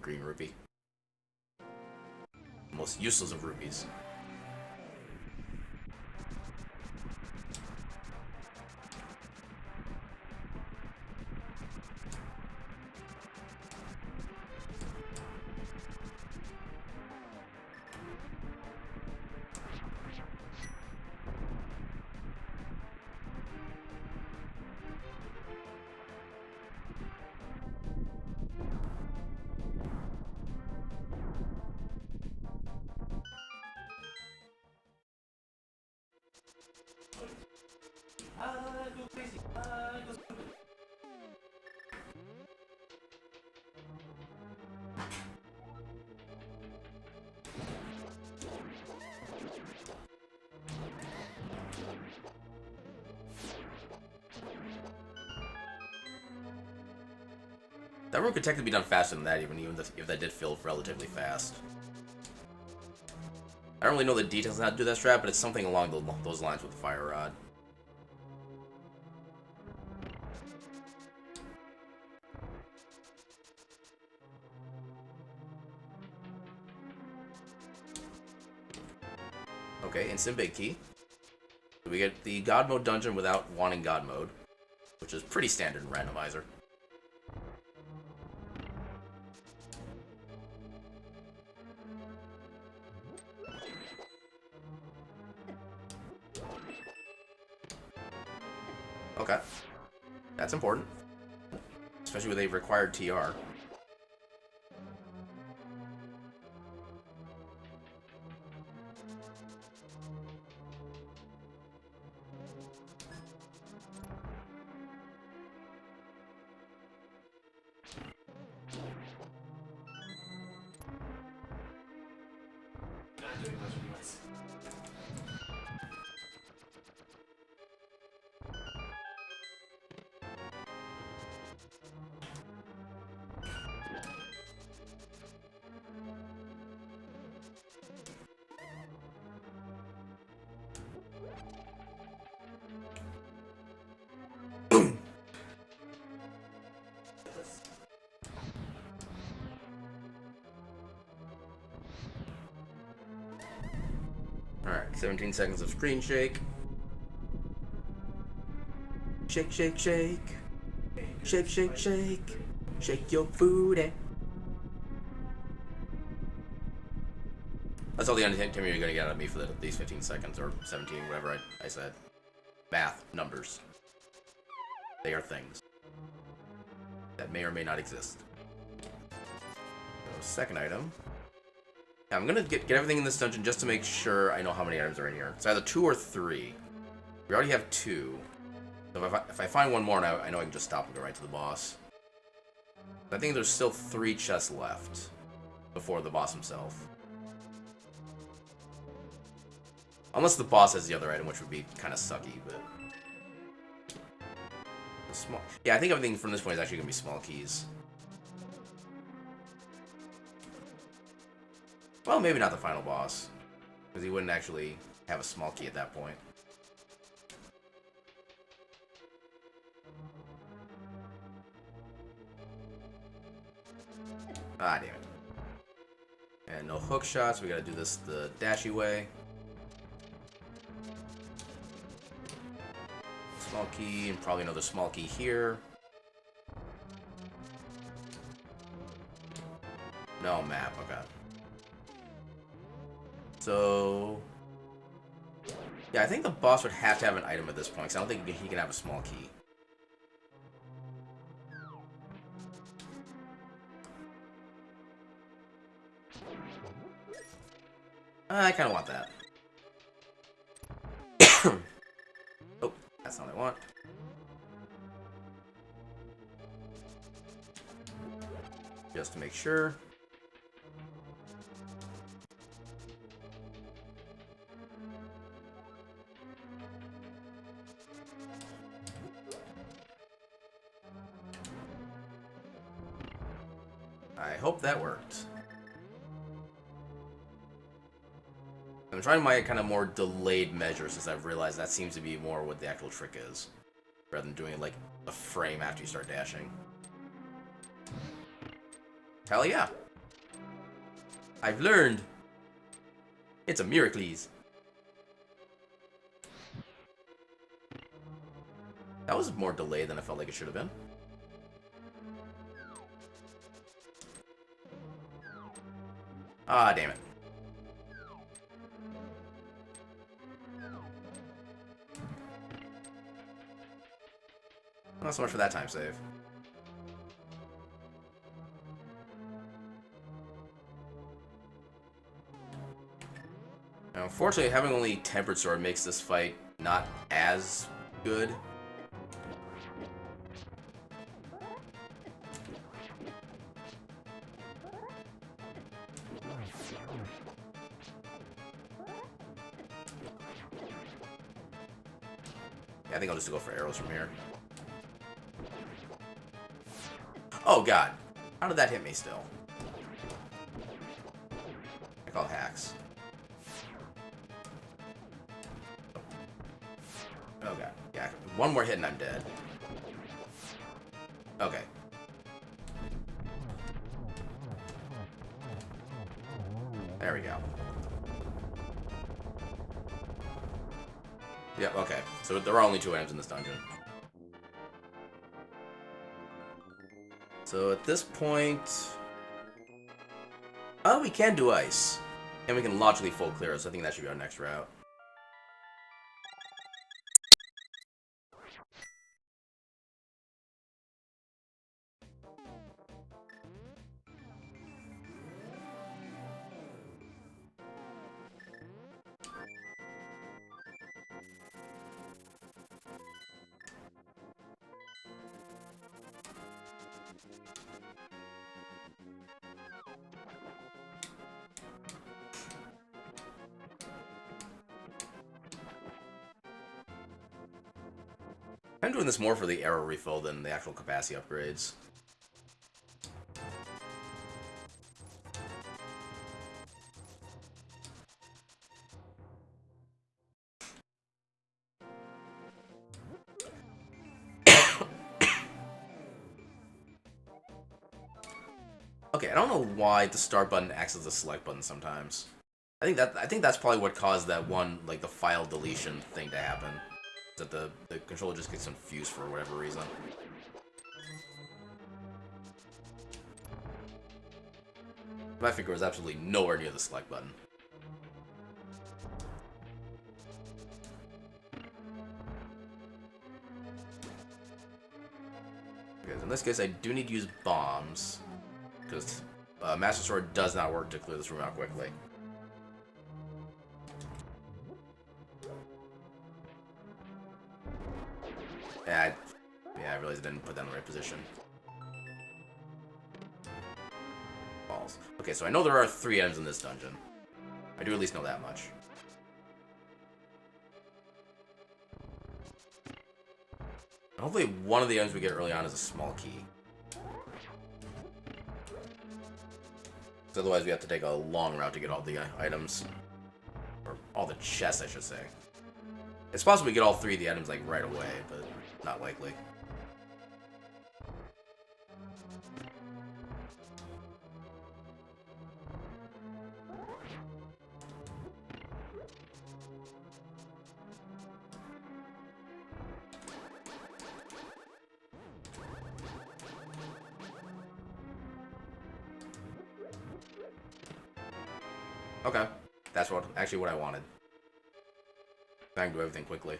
A: Green rupee. Most useless of rupees.
B: Go crazy. Go stupid.
A: That room could technically be done faster than that, even if that did feel relatively fast. I don't really know the details on how to do that strat, but it's something along those lines with the fire rod. Okay, instant big key. So we get the God Mode dungeon without wanting God Mode, which is pretty standard in Randomizer. Okay. That's important. Especially with a required TR.
B: Not doing much of this.
A: Alright, 17 seconds of screen shake. Shake, shake, shake. Shake, shake, shake. Shake your booty. That's all the entertainment you're gonna get out of me for these 15 seconds, or 17, whatever I said. Math, numbers. They are things that may or may not exist. So, second item. Now, I'm gonna get everything in this dungeon just to make sure I know how many items are in here. It's either 2 or 3. We already have 2. So if I find one more, now I know I can just stop and go right to the boss. I think there's still 3 chests left before the boss himself. Unless the boss has the other item, which would be kind of sucky, but... Small. Yeah, I think everything from this point is actually going to be small keys. Well, maybe not the final boss, because he wouldn't actually have a small key at that point. Ah, damn it. And no hook shots, we gotta do this the dashy way. Small key, and probably another small key here. No map, okay. So... yeah, I think the boss would have to have an item at this point, because I don't think he can have a small key. I kind of want that. Oh, that's not what I want. Just to make sure. I hope that worked. I'm trying my kind of more delayed measures since I've realized that seems to be more what the actual trick is, rather than doing it like a frame after you start dashing. Hell yeah! I've learned! It's a Miracles. That was more delayed than I felt like it should have been. Ah, damn it. Not so much for that time save. Now, unfortunately, having only Tempered Sword makes this fight not as good. Yeah, I think I'll just go for arrows from here. Oh god. How did that hit me still? I call hacks. Okay. Yeah, one more hit and I'm dead. Okay. There we go. Yeah, okay. So there are only 2 items in this dungeon. So at this point... Oh, we can do ice. And we can logically full clear it, so I think that should be our next route. I'm doing this more for the arrow refill than the actual capacity upgrades. Okay, I don't know why the start button acts as the select button sometimes. I think that's probably what caused that one, like, the file deletion thing to happen. That the controller just gets confused for whatever reason. My finger was absolutely nowhere near the select button. Because in this case, I do need to use bombs. Because Master Sword does not work to clear this room out quickly. Yeah, I realized I didn't put that in the right position. Balls. Okay, so I know there are 3 items in this dungeon. I do at least know that much. Hopefully one of the items we get early on is a small key. Otherwise we have to take a long route to get all the items. Or all the chests, I should say. It's possible we get all 3 of the items, like, right away, but not likely. Okay. That's actually what I wanted. I can do everything quickly.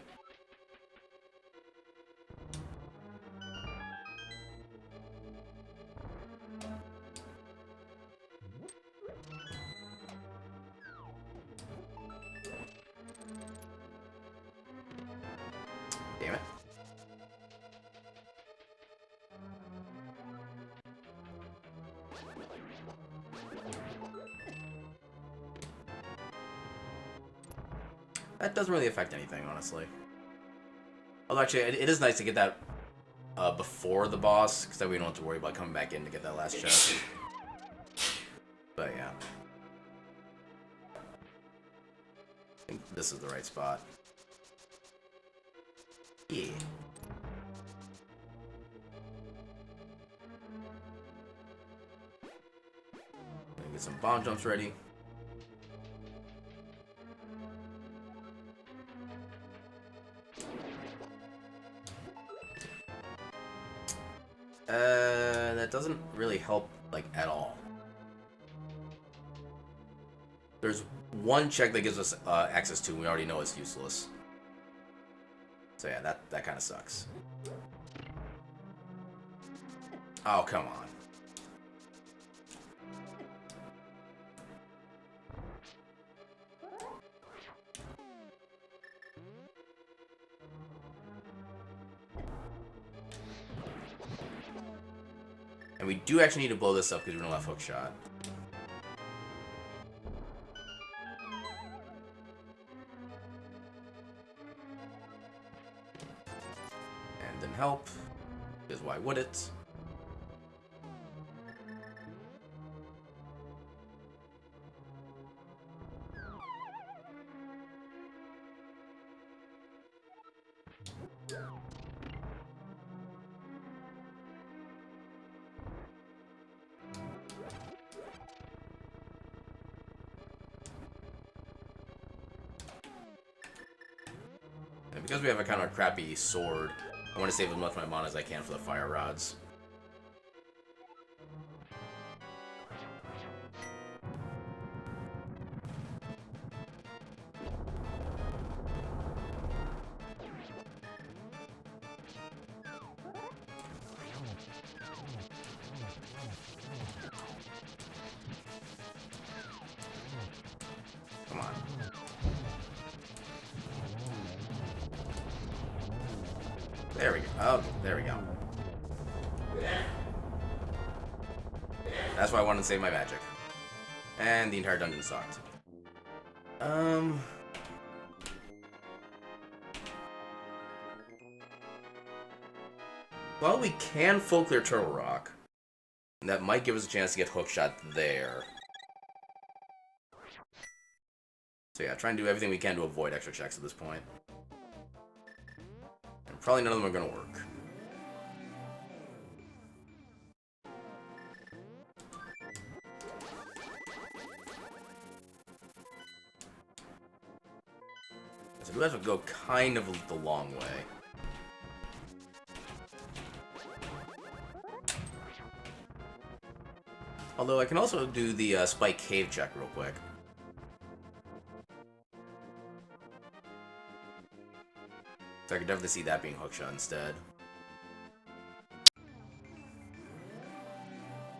A: Damn it. That doesn't really affect anything, honestly. Although, actually, it is nice to get that before the boss, because then we don't have to worry about coming back in to get that last chest. But, yeah. I think this is the right spot. Yeah. Get some bomb jumps ready. That doesn't really help, like, at all. There's one check that gives us access to, and we already know it's useless. So yeah, that kind of sucks. Oh, come on. And we do actually need to blow this up because we don't have hook shot. And didn't help, because why would it? because we have a kind of crappy sword, I want to save as much of my mana as I can for the fire rods. Come on. There we go. Oh, there we go. That's why I wanted to save my magic. And the entire dungeon sucked. Well, we can full clear Turtle Rock. And that might give us a chance to get hookshot there. So yeah, try and do everything we can to avoid extra checks at this point. And probably none of them are going to work. So we have to go kind of the long way. Although I can also do the Spike Cave check real quick. So I could definitely see that being hookshot instead.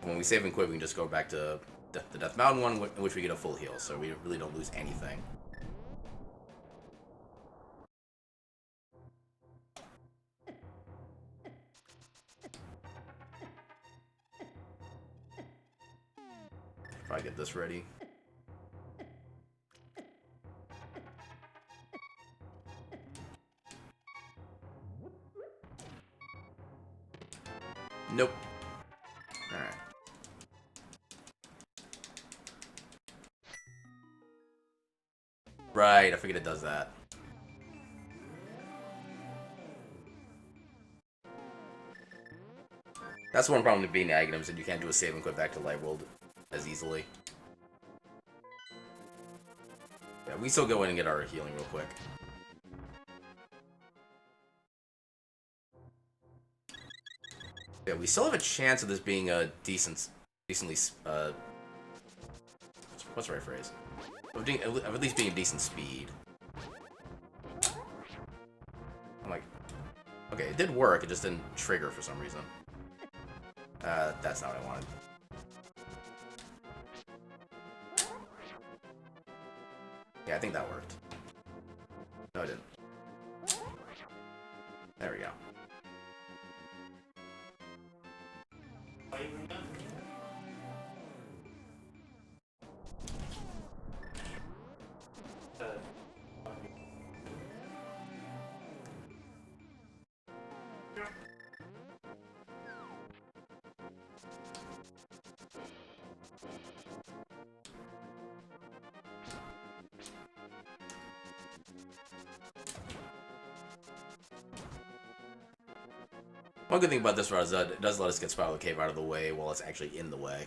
A: When we save and quit, we can just go back to the Death Mountain one, in which we get a full heal, so we really don't lose anything. Probably get this ready. Nope. Alright. Right, I figured it does that. That's one problem with being the items, that you can't do a save and quit back to Light World as easily. Yeah, we still go in and get our healing real quick. Yeah, we still have a chance of this being a decently, what's the right phrase? Of at least being a decent speed. I'm like, okay, it did work, it just didn't trigger for some reason. That's not what I wanted. Yeah, I think that worked. No, it didn't. There we go. One good thing about this route is that it does let us get Spiral Cave out of the way while it's actually in the way.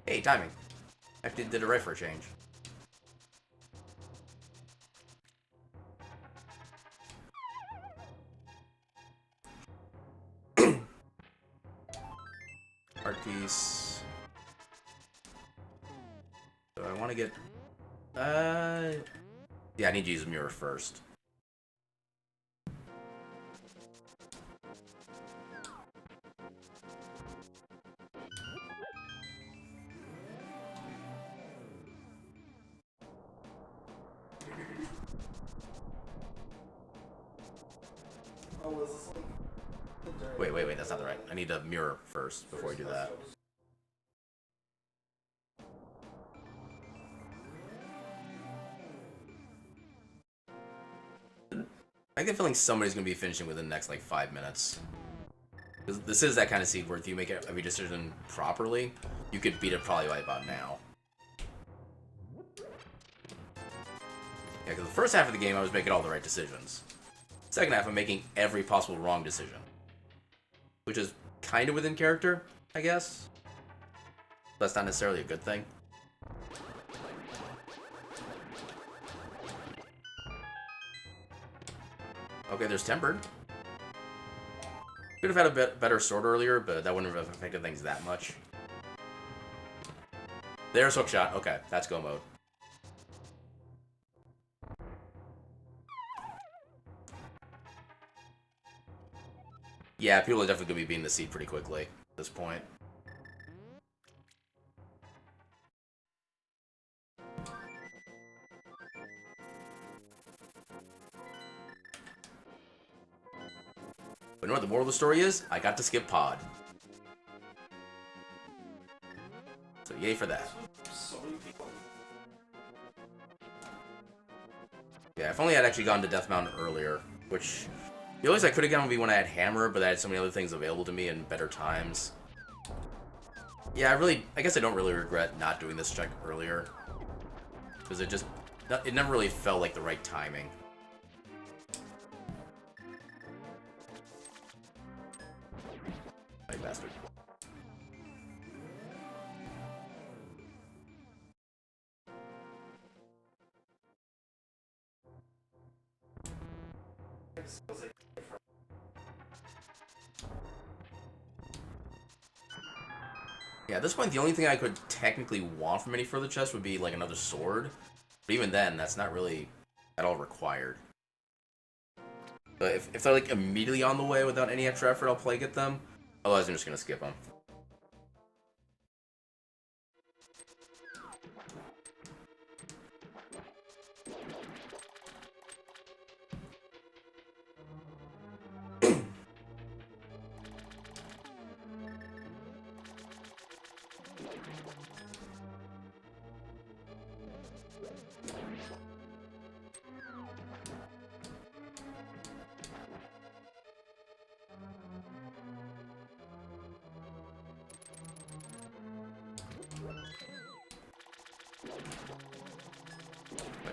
A: Hey, timing. Actually did it right for a change. Art piece. So I want to get... Yeah, I need to use Mirror first. Wait, that's not the right. I need to mirror first before I do that. I get the feeling somebody's gonna be finishing within the next like 5 minutes. Because this is that kind of seed where if you make every decision properly, you could beat it probably by about now. Yeah, because the first half of the game I was making all the right decisions. Second half I'm making every possible wrong decision. Which is kind of within character, I guess. That's not necessarily a good thing. Okay, there's Tempered. Could have had a bit better sword earlier, but that wouldn't have affected things that much. There's Hookshot. Okay, that's go mode. Yeah, people are definitely going to be beating the seed pretty quickly at this point. But you know what the moral of the story is? I got to skip Pod. So yay for that. Yeah, if only I'd actually gone to Death Mountain earlier, which... You realize I could have gone maybe when I had Hammer, but I had so many other things available to me in better times. Yeah, I guess I don't really regret not doing this check earlier. Because it never really felt like the right timing. You bastard. Yeah, at this point, the only thing I could technically want from any further chest would be, like, another sword. But even then, that's not really at all required. But if they're, like, immediately on the way without any extra effort, I'll play get them. Otherwise, I'm just gonna skip them.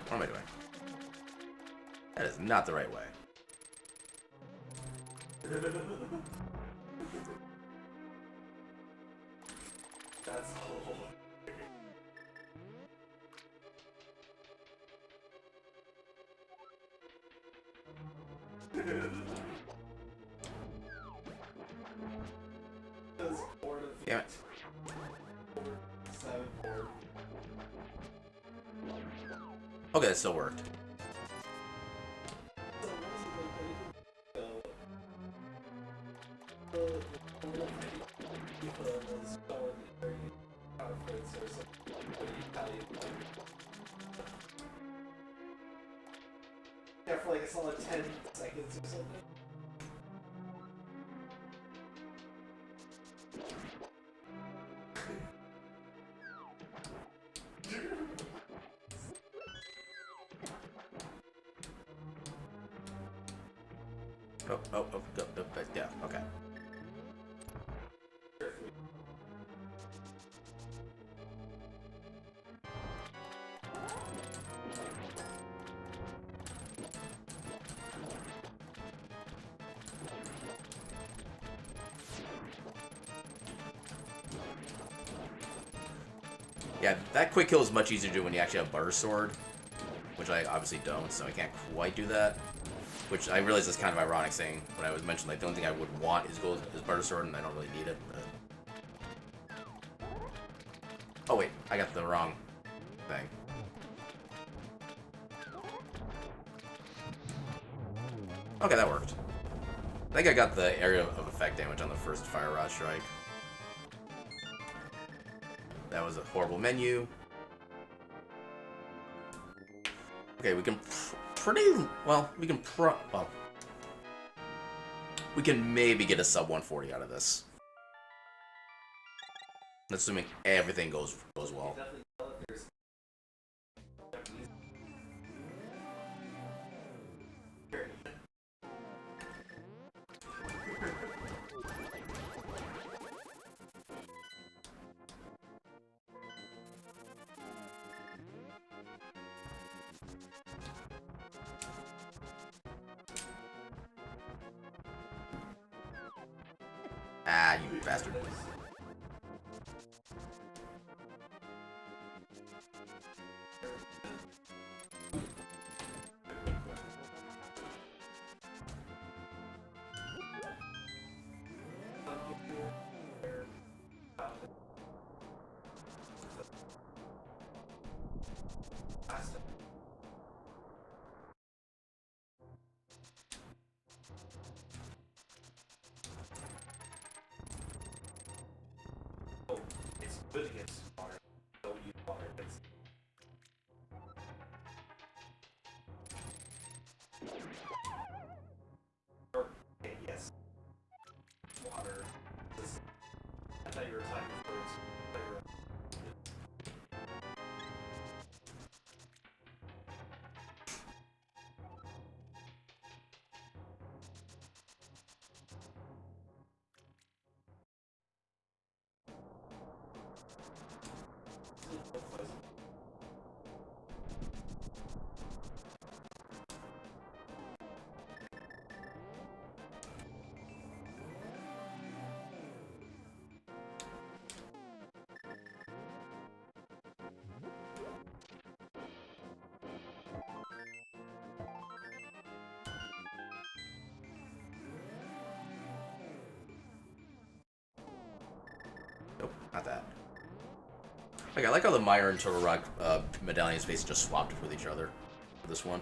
A: What am I doing? That is not the right way.
B: That's cool.
A: Damn it.
B: 7, 4.
A: Okay, that still worked.
B: Yeah, for like a solid 10 seconds or something.
A: Yeah, okay. Yeah, that quick kill is much easier to do when you actually have Butter Sword, which I obviously don't, so I can't quite do that. Which I realize is kind of ironic saying when I was mentioning like the only thing I would want is Butter Sword, and I don't really need it. But... Oh wait, I got the wrong thing. Okay, that worked. I think I got the area of effect damage on the first Fire Rod Strike. That was a horrible menu. Okay, we can we can maybe get a sub 140 out of this. Assuming everything goes well. Ah, you bastard.
B: good against water. Don't use water. Okay, yes. Water. I thought you were talking birds. I thought you were...
A: Nope, not that. Okay, I like how the Mire and Turtle Rock medallions basically just swapped with each other for this one.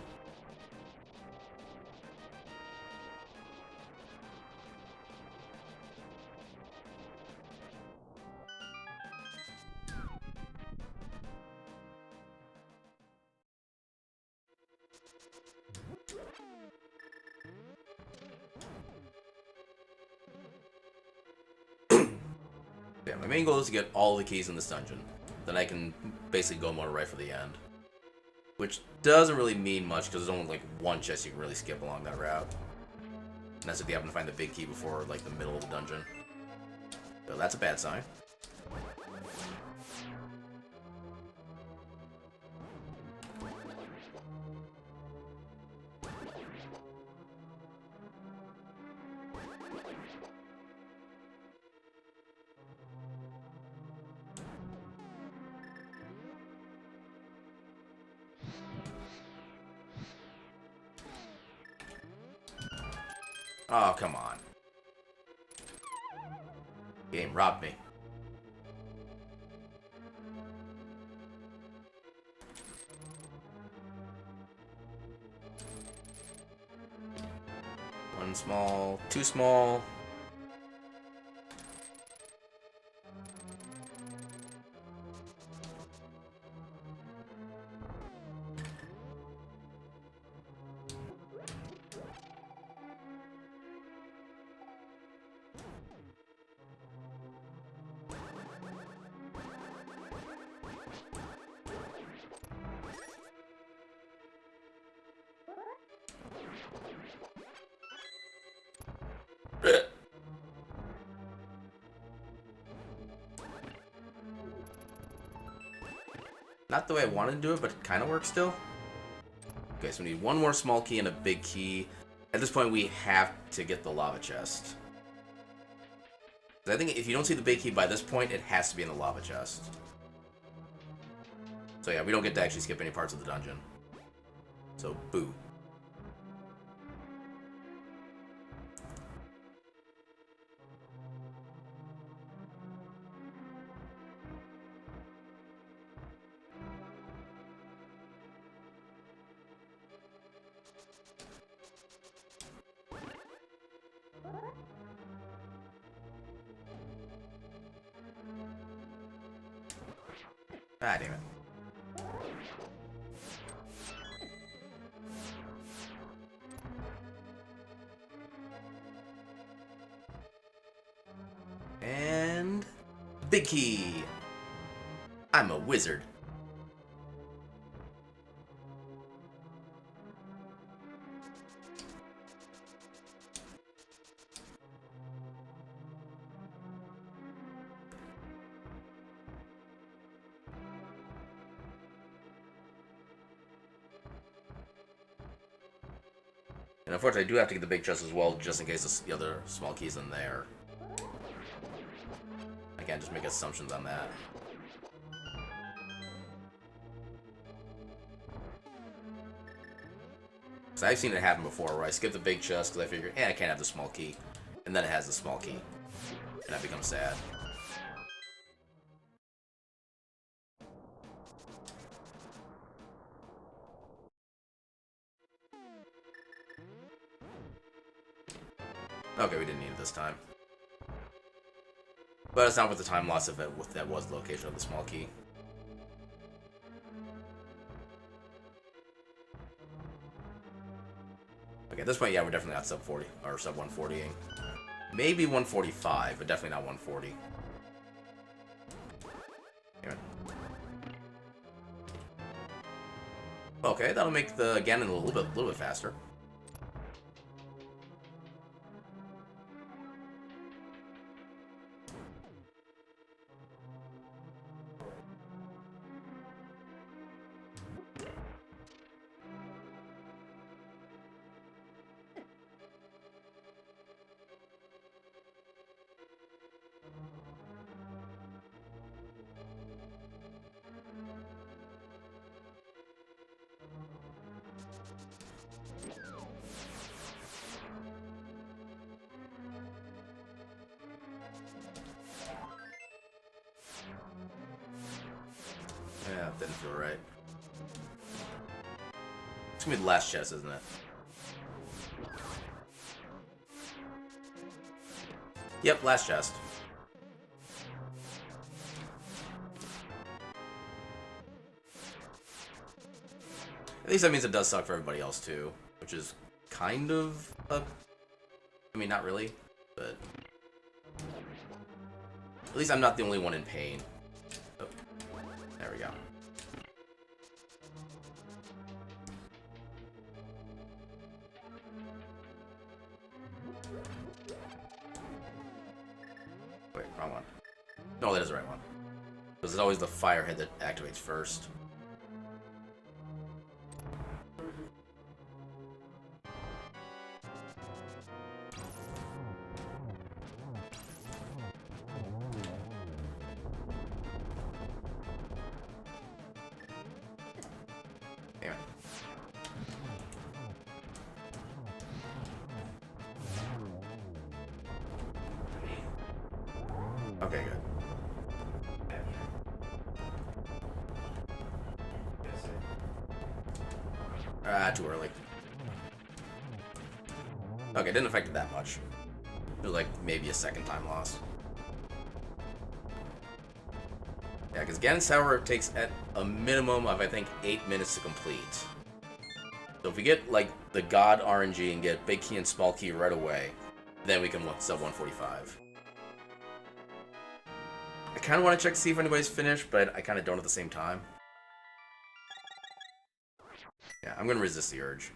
A: Yeah, my main goal is to get all the keys in this dungeon. Then I can basically go more right for the end. Which doesn't really mean much, because there's only like one chest you can really skip along that route. And that's if you happen to find the big key before like the middle of the dungeon. So that's a bad sign. Oh, come on. Game robbed me. One small, two small. Not the way I wanted to do it, but it kind of works still. Okay, so we need one more small key and a big key. At this point, we have to get the lava chest. I think if you don't see the big key by this point, it has to be in the lava chest. So yeah, we don't get to actually skip any parts of the dungeon. So, boo. Ah, damn it. And... big key! I'm a wizard. And unfortunately, I do have to get the big chest as well, just in case the other small key's in there. I can't just make assumptions on that. Because I've seen it happen before, where I skip the big chest because I figure, I can't have the small key. And then it has the small key. And I become sad. Okay, we didn't need it this time. But it's not with the time loss if that was the location of the small key. Okay, at this point, yeah, we're definitely not sub 40 or sub 140ing. Maybe 145, but definitely not 140. Anyway. Okay, that'll make the Ganon a little bit faster. Yeah, didn't feel right. It's gonna be the last chest, isn't it? Yep, last chest. At least that means it does suck for everybody else too, which is kind of a... I mean, not really, but... At least I'm not the only one in pain. Oh, there we go. Wait, wrong one. No, that is the right one. Because it's always the fire head that activates first. Damn it. Okay, good. Too early. Okay, didn't affect it that much. It was like maybe a second time loss. Yeah, because Ganon's Tower takes at a minimum of, I think, 8 minutes to complete. So if we get, like, the God RNG and get Big Key and Small Key right away, then we can sub 145. I kind of want to check to see if anybody's finished, but I kind of don't at the same time. Yeah, I'm going to resist the urge.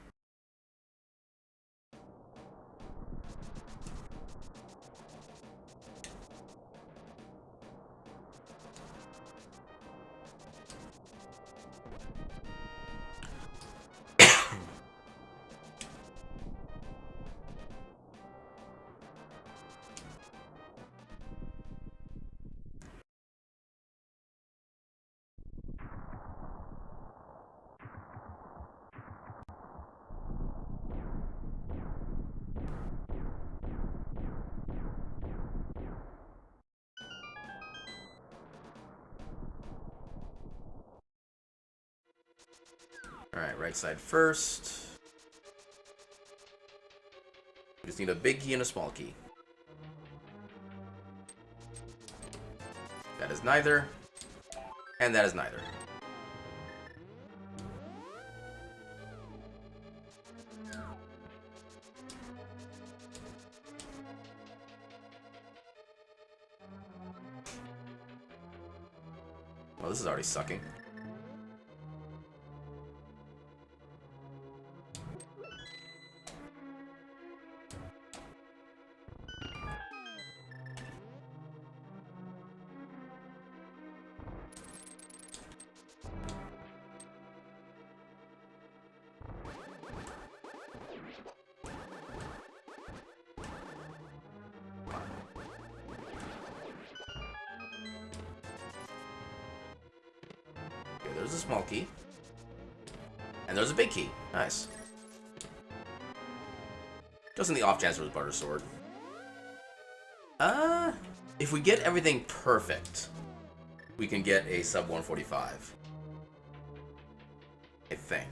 A: Alright, right side first. We just need a big key and a small key. That is neither. And that is neither. Well, this is already sucking. There's a small key. And there's a big key. Nice. Just in the off chance there was Butter Sword. If we get everything perfect, we can get a sub 145. I think.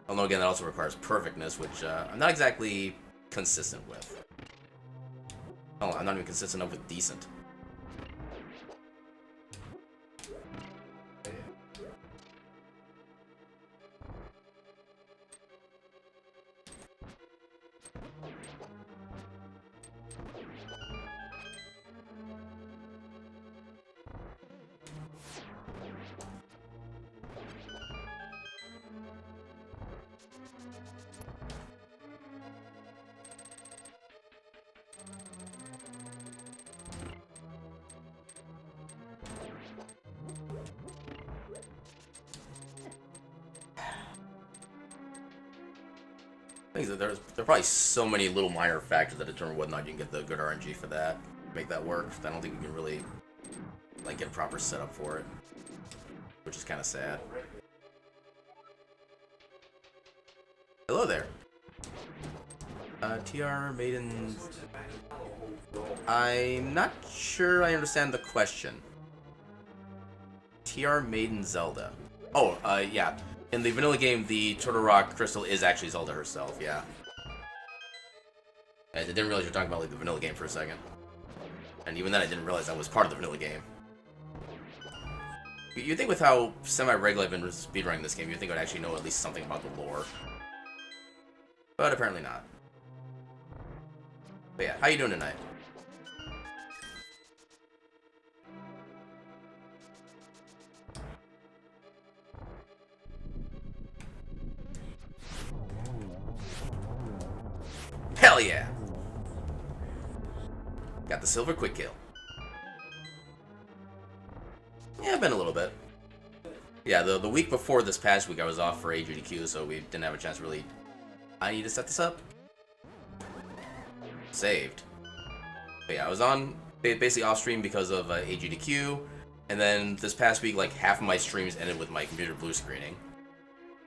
A: Although again, that also requires perfectness, which I'm not exactly consistent with. Oh, I'm not even consistent enough with decent. Things that there are probably so many little minor factors that determine whether or not you can get the good RNG for that, make that work. I don't think you can really like get a proper setup for it, which is kind of sad. Hello there. TR Maiden. I'm not sure I understand the question. TR Maiden Zelda. Oh, yeah. In the vanilla game, the Turtle Rock Crystal is actually Zelda herself, yeah. I didn't realize you were talking about like the vanilla game for a second. And even then I didn't realize that was part of the vanilla game. You'd think with how semi-regular I've been speedrunning this game, you'd think I'd actually know at least something about the lore. But apparently not. But yeah, how you doing tonight? Hell yeah! Got the silver quick kill. Yeah, been a little bit. Yeah, the week before this past week I was off for AGDQ, so we didn't have a chance to really... I need to set this up. Saved. But yeah, I was on basically off stream because of AGDQ, and then this past week, like half of my streams ended with my computer blue screening,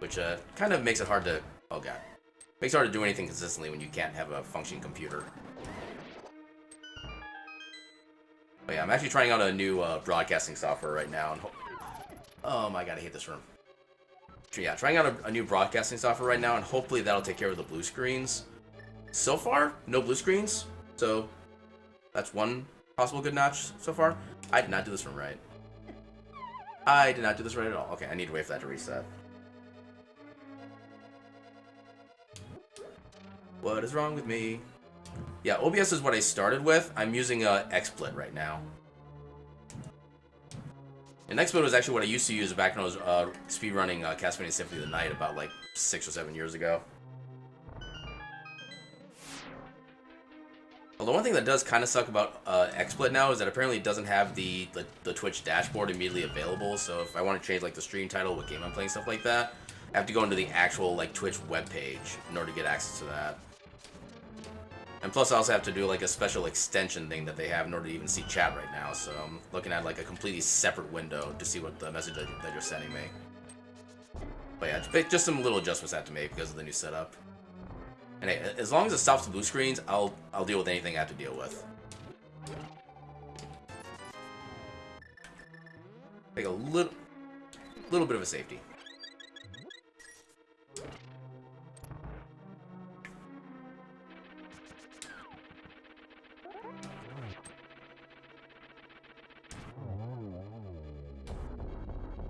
A: which kind of makes it hard to... Oh god. Makes it hard to do anything consistently when you can't have a functioning computer. But yeah, I'm actually trying out a new broadcasting software right now. And oh my god, I hate this room. So yeah, trying out a new broadcasting software right now, and hopefully that'll take care of the blue screens. So far, no blue screens, so that's one possible good notch so far. I did not do this one right. I did not do this right at all. Okay, I need to wait for that to reset. What is wrong with me? Yeah, OBS is what I started with. I'm using XSplit right now. And XSplit was actually what I used to use back when I was speedrunning Castlevania Symphony of the Night about like 6 or 7 years ago. Although one thing that does kind of suck about XSplit now is that apparently it doesn't have the Twitch dashboard immediately available. So if I want to change like the stream title, what game I'm playing, stuff like that, I have to go into the actual like Twitch webpage in order to get access to that. And plus I also have to do like a special extension thing that they have in order to even see chat right now. So I'm looking at like a completely separate window to see what the message that you're sending me. But yeah, just some little adjustments I have to make because of the new setup. And hey, as long as it stops the blue screens, I'll deal with anything I have to deal with. Take a little bit of a safety.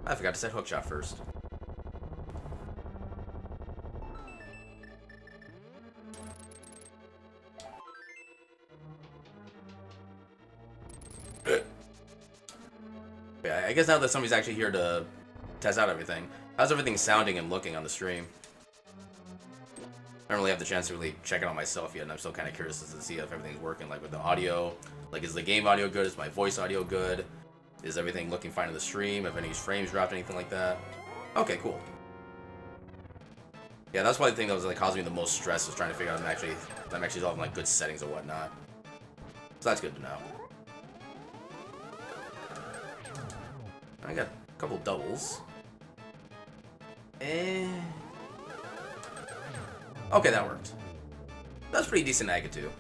A: I forgot to set hookshot first. Yeah, I guess now that somebody's actually here to test out everything, how's everything sounding and looking on the stream? I don't really have the chance to really check it out myself yet, and I'm still kind of curious to see if everything's working, like with the audio. Like, is the game audio good? Is my voice audio good? Is everything looking fine in the stream? Have any frames dropped, anything like that? Okay, cool. Yeah, that's probably the thing that was like causing me the most stress, was trying to figure out I'm actually all in like good settings or whatnot. So that's good to know. I got a couple doubles. Okay, that worked. That's pretty decent Aga too.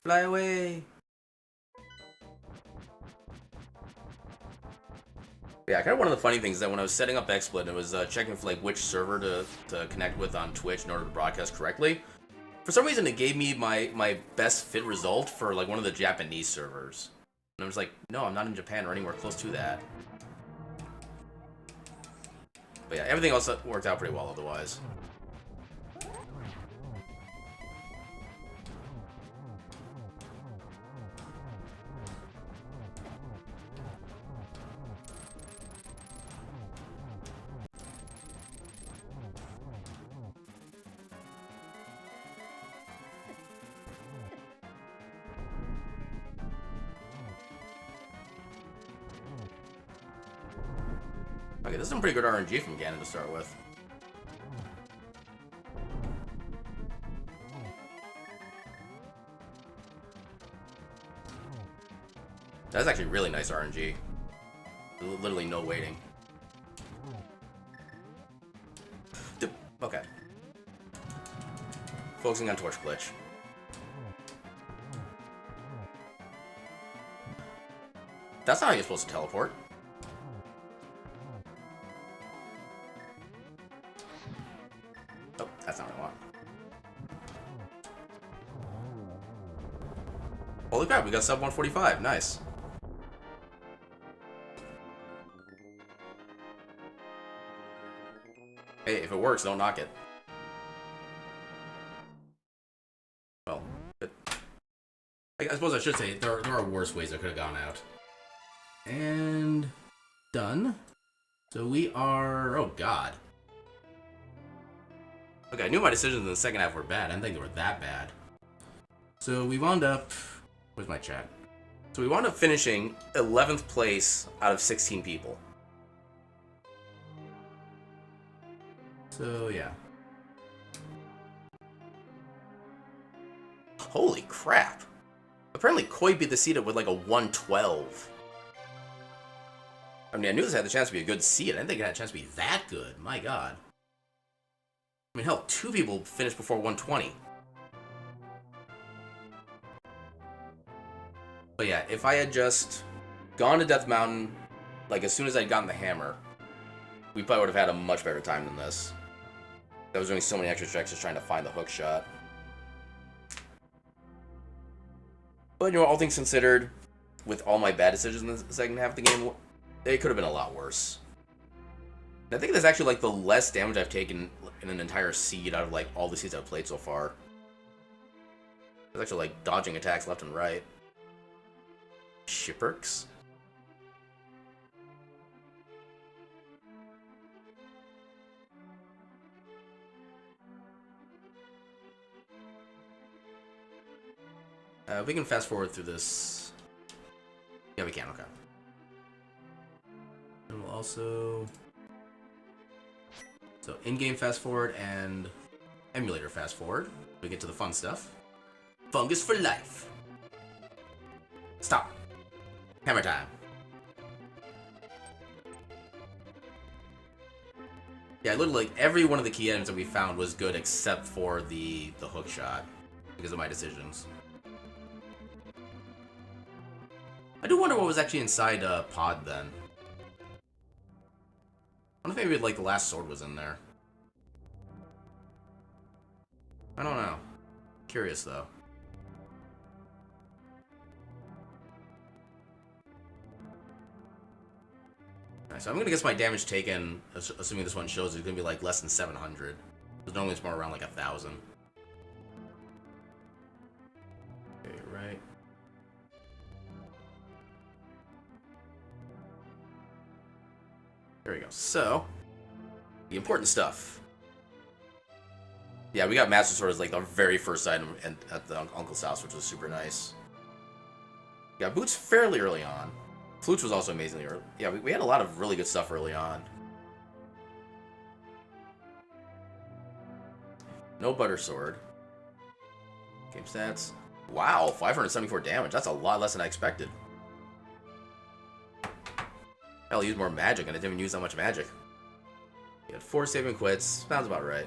A: Fly away! Yeah, kind of one of the funny things is that when I was setting up XSplit, it was checking for like which server to connect with on Twitch in order to broadcast correctly. For some reason, it gave me my best fit result for like one of the Japanese servers. And I was like, no, I'm not in Japan or anywhere close to that. But yeah, everything else worked out pretty well otherwise. Okay, this is some pretty good RNG from Ganon to start with. That's actually really nice RNG. Literally no waiting. Okay. Focusing on Torch Glitch. That's not how you're supposed to teleport. Oh, that's not what I want. Holy crap, we got sub 145. Nice. Hey, if it works, don't knock it. Well, I suppose I should say there are worse ways I could have gone out. And done. So we are... Oh, God. Okay, I knew my decisions in the second half were bad. I didn't think they were that bad. So we wound up... Where's my chat? So we wound up finishing 11th place out of 16 people. So, yeah. Holy crap. Apparently Koi beat the seed with like a 112. I mean, I knew this had the chance to be a good seed. I didn't think it had a chance to be that good. My god. I mean, hell, 2 people finished before 120. But yeah, if I had just gone to Death Mountain, like as soon as I'd gotten the hammer, we probably would have had a much better time than this. I was doing so many extra checks just trying to find the hook shot. But, you know, all things considered, with all my bad decisions in the second half of the game, it could have been a lot worse. And I think that's actually, like, the less damage I've taken in an entire seed out of, like, all the seeds I've played so far. It's actually, like, dodging attacks left and right. Shipperks? We can fast forward through this. Yeah, we can, okay. And we'll also... So, in-game fast forward and emulator fast forward. We get to the fun stuff. Fungus for life. Stop. Hammer time. Yeah, literally, like, every one of the key items that we found was good except for the hook shot. Because of my decisions. I do wonder what was actually inside Pod then. I wonder if maybe like the last sword was in there. I don't know. Curious though. Alright, so I'm gonna guess my damage taken, assuming this one shows, is gonna be like less than 700. Because normally it's more around like 1,000. Okay, right. There we go. So, the important stuff. Yeah, we got Master Sword as like the very first item at the uncle's house, which was super nice. We got Boots fairly early on. Flutes was also amazingly early. Yeah, we had a lot of really good stuff early on. No Butter Sword. Game stats. Wow, 574 damage. That's a lot less than I expected. Hell, use more magic, and I didn't even use that much magic. You had 4 saving quits. Sounds about right.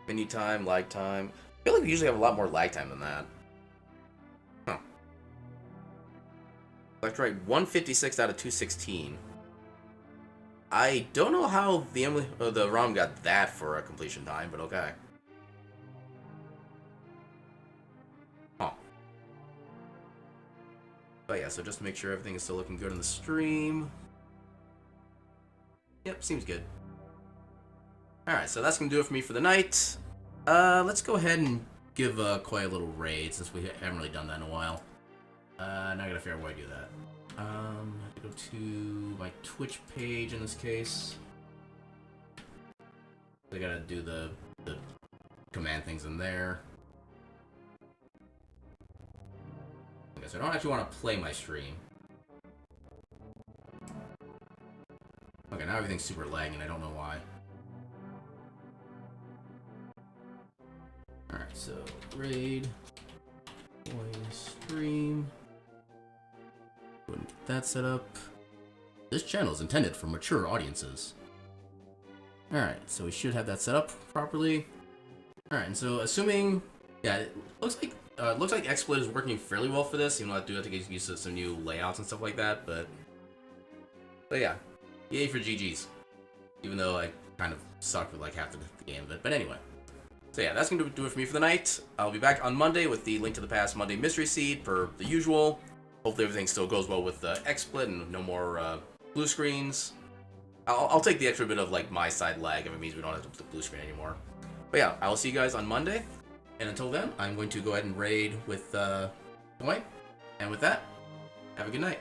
A: Menu time, lag time. I feel like we usually have a lot more lag time than that. Huh. Electrolyte 156 out of 216. I don't know how the ROM got that for a completion time, but okay. Huh. But yeah, so just to make sure everything is still looking good in the stream. Yep, seems good. Alright, so that's going to do it for me for the night. Let's go ahead and give Koi a little raid, since we haven't really done that in a while. Now I gotta figure out where I do that. I have to go to my Twitch page in this case. I gotta do the command things in there. Okay, so I don't actually want to play my stream. Okay, now everything's super lagging, and I don't know why. Alright, so raid, stream. Get that set up. This channel is intended for mature audiences. Alright, so we should have that set up properly. Alright, and so assuming, yeah, it looks like XSplit is working fairly well for this, even though I do have to get used to some new layouts and stuff like that, but yeah, yay for GG's. Even though I kind of sucked with like half the game of it, but anyway. So yeah, that's going to do it for me for the night. I'll be back on Monday with the Link to the Past Monday Mystery Seed per the usual. Hopefully everything still goes well with XSplit and no more blue screens. I'll take the extra bit of like my side lag if it means we don't have to put the blue screen anymore. But yeah, I will see you guys on Monday. And until then, I'm going to go ahead and raid with Dwight. And with that, have a good night.